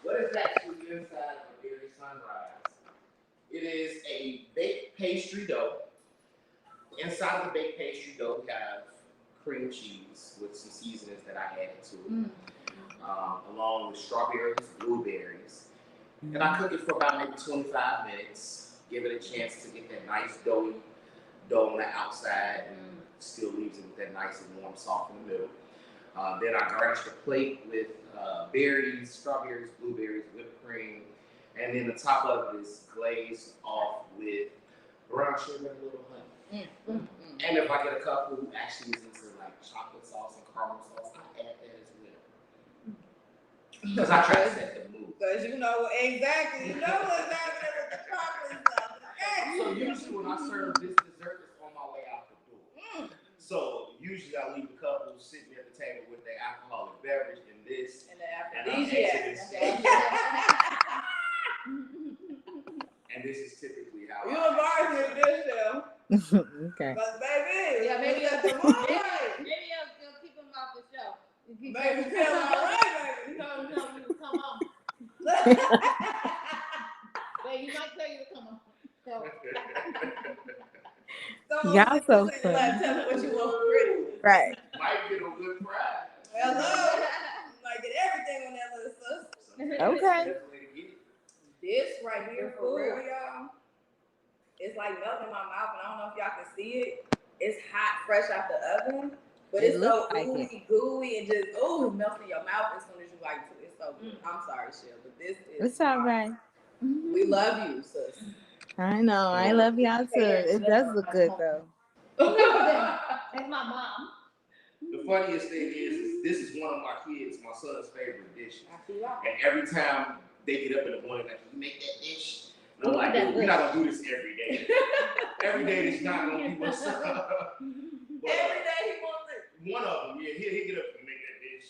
S5: What is actually inside of a berry sunrise? It is a baked pastry dough. Inside of the baked pastry dough, we have cream cheese with some seasonings that I added to it, along with strawberries, blueberries. And I cook it for about maybe 25 minutes. Give it a chance to get that nice dough on the outside and still leaves it with that nice and warm soft in the middle. Then I garnish the plate with berries, strawberries, blueberries, whipped cream, and then the top of it is glazed off with brown sugar and a little honey. And if I get a couple who actually is into like chocolate sauce and caramel sauce, I add that as well. Because I try to set the mood.
S3: Because you know exactly what's happening with the chocolate stuff.
S5: So usually when I serve this dessert, it's on my way out the door. So usually I leave the couple sitting at the table with their alcoholic beverage and this, and and this is typically how
S3: you a bartender this show.
S9: Okay.
S3: But baby,
S2: Maybe you'll keep him off the show.
S3: Baby, feel alright, baby.
S2: No, you come on. Baby, you might tell you to come on.
S9: Y'all so
S3: funny. Tell me what you want for Christmas.
S9: Right.
S5: Might get a good prize.
S3: Hello. Might get everything on that little sister.
S9: Okay.
S3: This right here, for real, y'all, it's like melting in my mouth, and I don't know if y'all can see it. It's hot, fresh out the oven, but it's so ooey gooey and just melts in your mouth as soon as you bite it. It's so good. I'm sorry, Shell, but this is.
S9: It's all right.
S3: We love you, sis.
S9: I know. I love y'all too. It does look good though.
S2: That's my mom.
S5: The funniest thing is this is one of my kids, my son's favorite dish. And every time they get up in the morning, like, you make that dish? And I'm like, dude, we're not gonna do this every day. Every day it's not gonna be what's up.
S3: Every day he wants it.
S5: One of them, yeah, he'll get up and make that dish.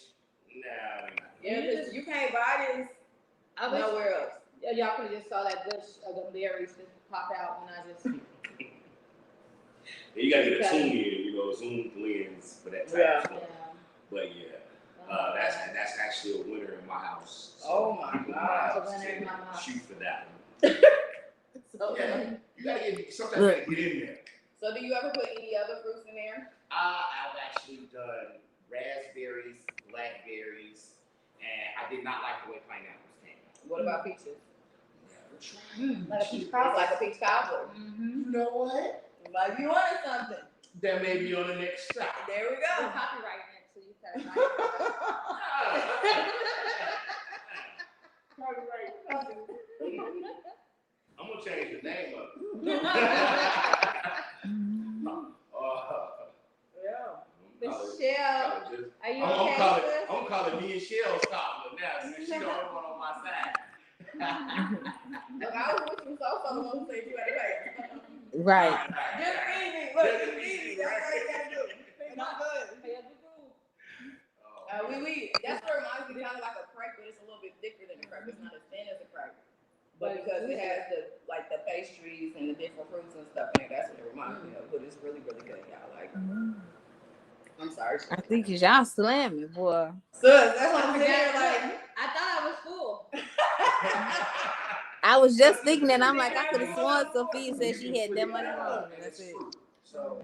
S5: Nah.
S3: Yeah, because you can't buy this nowhere else.
S2: Y'all could have just saw that bush of them berries just pop out when I just.
S5: You gotta get a zoom lens for that type of stuff. But that's actually a winner in my house. So
S3: oh my God!
S2: It's a winner in my house.
S5: Shoot for that one. You gotta sometimes you gotta get in there.
S3: So do you ever put any other fruits in there?
S5: I've actually done raspberries, blackberries, and I did not like the way pineapples came out.
S3: What about peaches?
S2: Like a peach cobbler.
S3: Like a peach cobbler.
S5: You know what?
S3: Like you wanted something.
S5: That may be on the next stop.
S3: There we go.
S2: We're copyrighting it, so you can.
S5: I'm gonna change the name of it.
S2: Michelle, are you
S5: I'm
S2: okay?
S5: I'm calling me and Shell Scotland now. She the only one on my side.
S3: Look, I was with you, so the one who said you had to pay.
S9: Right.
S3: Just feed me. Look, just feed me. That's all you gotta do. And I'm good. That's what reminds me kind of like a crepe, but it's a little bit thicker than a crepe. It's not as thin as a crepe. But because it has the pastries and the different fruits and stuff in it, that's what it reminds me of. But it's really, really good, y'all. Like, I'm sorry.
S9: I think y'all slamming, boy.
S3: Sus, that's what I'm saying. Like,
S2: I thought I was full.
S9: I was just thinking that. I'm like, I could have sworn Sophia said she had that money wrong. That's it.
S3: So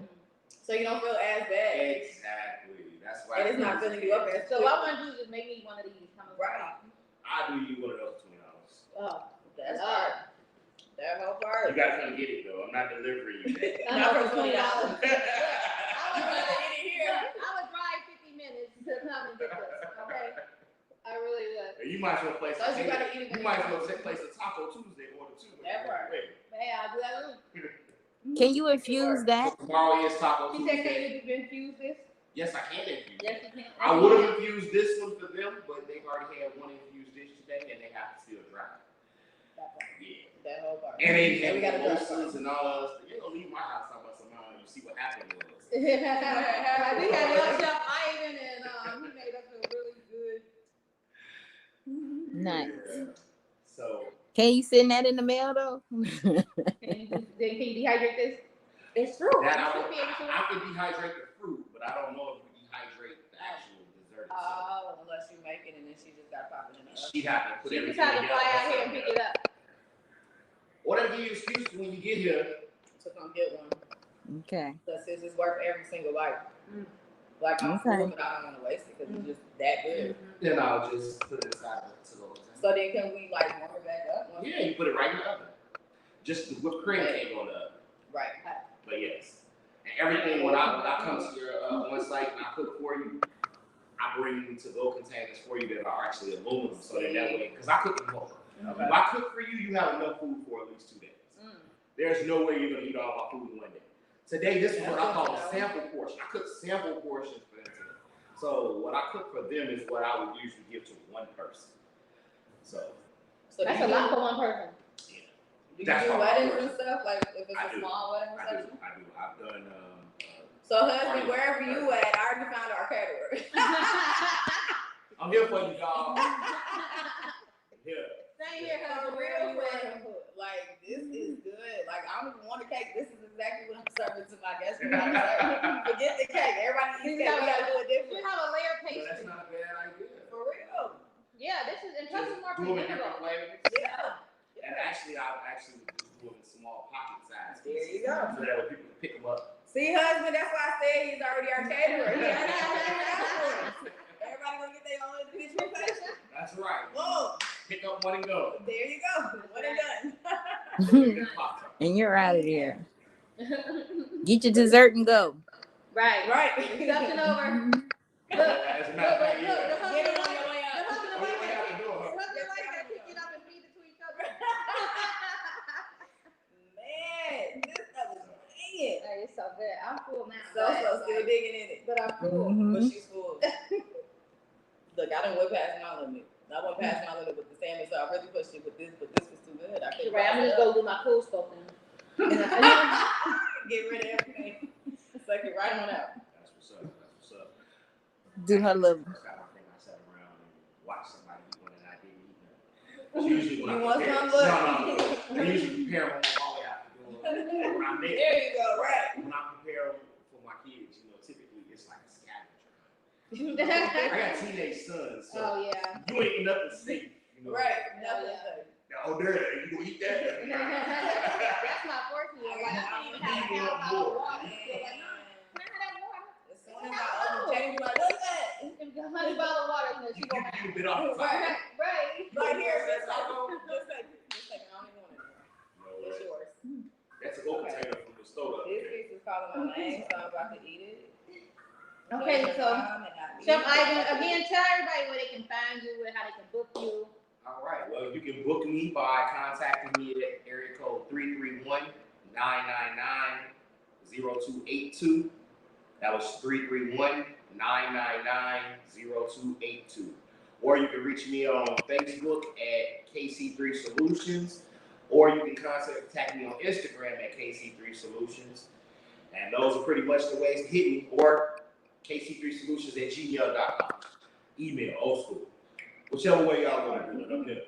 S3: you don't feel as bad.
S5: Exactly. That's why.
S3: And it's not filling you up as
S2: So what I want to do is just make me one of these.
S3: Right.
S5: I do you one of those $20.
S2: Oh,
S3: that's hard. That whole part.
S5: You gotta come get it though. I'm not delivering you that.
S2: Not for $20.
S3: I
S2: would drive 50 minutes to come and get this. Okay. I really would.
S5: You might as well place.
S3: So you gotta eat it.
S5: You might as well place a Taco Tuesday order too.
S3: That part.
S2: Hey, I'll do that.
S9: Can you infuse that?
S5: Tomorrow is Taco
S2: She
S5: Tuesday.
S2: said, can you infuse this?
S5: Yes, I can infuse.
S2: Yes, you can.
S5: I would have infused this one for them, but they've already had one infused dish today, and they have to still dry.
S2: That part.
S5: Yeah.
S3: That whole part.
S5: And they have
S3: we got
S5: mimosas and all that. Yeah. my house talking about somehow you see what happened was.
S2: We had young Chef Ivan, and he made us a really good.
S4: Nice.
S5: Yeah. So.
S9: Can you send that in the mail though?
S2: Can you dehydrate this? It's fruit.
S5: That I can dehydrate the fruit, but I don't know if we dehydrate the actual dessert itself.
S3: Oh, unless you make it and then she just got to pop it in the oven.
S5: She'd have to put
S2: She
S5: everything
S2: just had to
S5: together.
S2: fly out here and pick it up.
S5: Or they give you an excuse when you get here.
S3: To come get one.
S9: Okay.
S3: Because it's worth every single bite. Like I'm full, but I don't want to waste it because it's just that good.
S5: Then I'll just put it aside to go.
S3: So then can we like warm it back up?
S5: Yeah, you put it right in the oven. Just the whipped cream can't go in the oven.
S3: Right.
S5: But yes. And everything when I come to your on site and I cook for you, I bring to-go containers for you that are actually aluminum, so that way, because I cook them both. Okay. If I cook for you, you have enough food for at least 2 days. There's no way you're gonna eat all my food in 1 day. Today, this is what I call a sample portion. I cook sample portions for them today. So what I cook for them is what I would usually give to one person. So
S2: that's a lot for one person.
S3: Yeah. Do you do weddings and stuff? Like if it's a small wedding reception?
S5: I do. I've done.
S3: So husband, wherever you at, I already found our caterer.
S5: I'm here for you, dog. Here.
S2: Same here,
S3: For real, like this is good. Like I don't even want a cake. This is exactly what I'm serving to my guests. Forget the cake. Everybody eats cake. We gotta do it different.
S2: We have a layer
S5: So
S2: pastry.
S5: that's not a bad idea.
S3: For real.
S2: Yeah, this is and plus it's more
S5: Do them in different
S2: presentable.
S5: flavors.
S3: Yeah.
S5: And actually, I'll actually do them in small pocket size.
S3: There you go.
S5: So that way people can pick them up.
S3: See, husband, that's why I said he's already our caterer. He already has everybody gonna get their own individual pastry.
S5: That's right.
S3: Whoa.
S5: Pick up one and go.
S3: There you go. One and done.
S9: And you're out of there. Get your dessert and go.
S2: Right.
S3: Right.
S2: Reception over.
S5: As a matter of fact,
S2: Look,
S5: yeah.
S2: the husband
S3: Get it on
S2: like-
S3: your way out.
S2: the husband
S5: On your
S2: like
S5: way
S2: that.
S5: out the door, huh?
S2: The husband like that, pick it up and feed it to each other.
S3: Man, this stuff is banging.
S2: Hey, it's so good. I'm full now.
S3: So still digging in it.
S2: But I'm full.
S3: But she's full. Look, I done went past my limit. I went past my limit with the salmon, so I really pushed it with this, but this was too good. I couldn't
S2: Right, I'm
S3: pass it
S2: just
S3: up.
S2: gonna do my cool stuff now.
S3: Get rid of everything. Suck it right on out.
S5: That's what's up. That's what's up.
S9: Do her little.
S5: First time I think I sat around and watched somebody eat one and I didn't eat none. Usually when
S3: You
S5: I
S3: want
S5: prepare,
S3: some? Look.
S5: No. I usually prepare them all the way out the door. When I make
S3: There you go, right.
S5: When I prepare them for my kids, typically it's like a scavenger hunt. I got teenage sons, so
S2: Oh yeah.
S5: you ain't nothing safe.
S3: Right. Nothing.
S5: Oh, there, you gonna eat that?
S2: That's my fortune. Like I don't even have a cow bottle of water. Still like, no, can I have that water?
S3: As soon as I open Jamie, like, what's that?
S2: It's a 100 bottle of water. She
S5: You
S2: go
S5: give a bit off the top.
S2: right.
S3: Right here, just take it. I don't even want it. It's yours.
S5: That's an open potato from the store.
S3: This piece is calling my name, so I'm about to eat it.
S2: Okay, so Chef Ivan, again, tell everybody where they can find you, how they can book you.
S5: All right. Well, you can book me by contacting me at area code 331-999-0282. That was 331-999-0282. Or you can reach me on Facebook at KC3 Solutions, or you can contact me on Instagram at KC3 Solutions. And those are pretty much the ways to hit me, or KC3Solutions@gmail.com. Email, old school. Whichever way y'all want to do it, I'm here.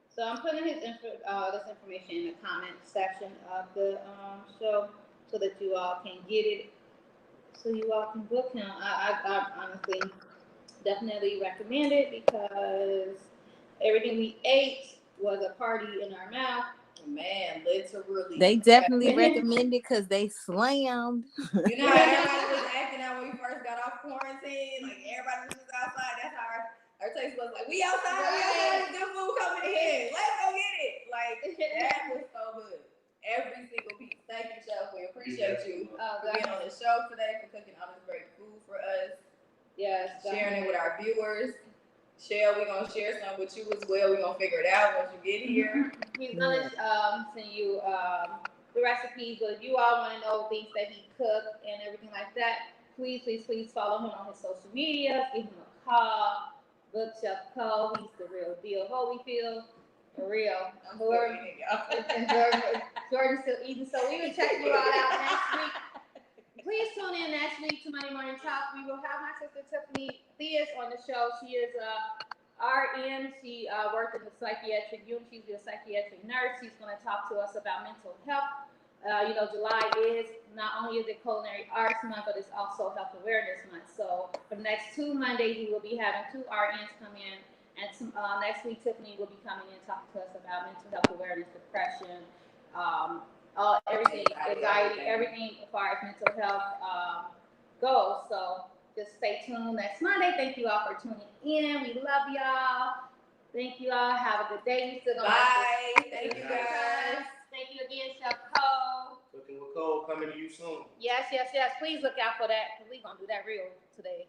S2: So I'm putting this information in the comment section of the show so that you all can get it, so you all can book him. I honestly definitely recommend it because everything we ate was a party in our mouth.
S3: Man, literally.
S9: They definitely recommend it because they slammed.
S3: You know how everybody was acting out when we first got off quarantine? Like everybody was just outside. That's how our taste was like, we outside, there's good food coming in. Let's go get it. Like that was so good. Every single piece. Thank you, Chef. We appreciate you for being on the show today, for cooking all this great food for us.
S2: Yes,
S3: sharing it with our viewers. Shell, we're gonna share some with you as well. We're gonna figure it out once you get here.
S2: He's gonna send you the recipes, but if you all want to know things that he cooked and everything like that, please follow him on his social media. Give him a call. Book Chef Cole. He's the real deal. Holyfield. For real.
S3: I'm still eating, y'all.
S2: And Jordan's still eating. So we will check you all out next week. Please tune in next week to Monday Morning Talk. We will have my sister Tiffany Theus on the show. She is RN. She worked in the psychiatric unit. She's a psychiatric nurse. She's going to talk to us about mental health. July is not only is it Culinary Arts Month, but it's also Health Awareness Month. So for the next 2 Mondays, we will be having 2 RNs come in. And next week, Tiffany will be coming in and talking to us about mental health awareness, depression, everything, anxiety, everything as far as mental health goes. So just stay tuned next Monday. Thank you all for tuning in. We love y'all. Thank you all. Have a good day.
S3: Bye. Thank you guys.
S2: Thank you again, Chef Cole.
S5: Cooking with Cole coming to you soon.
S2: Yes. Please look out for that because we're going to do that real today.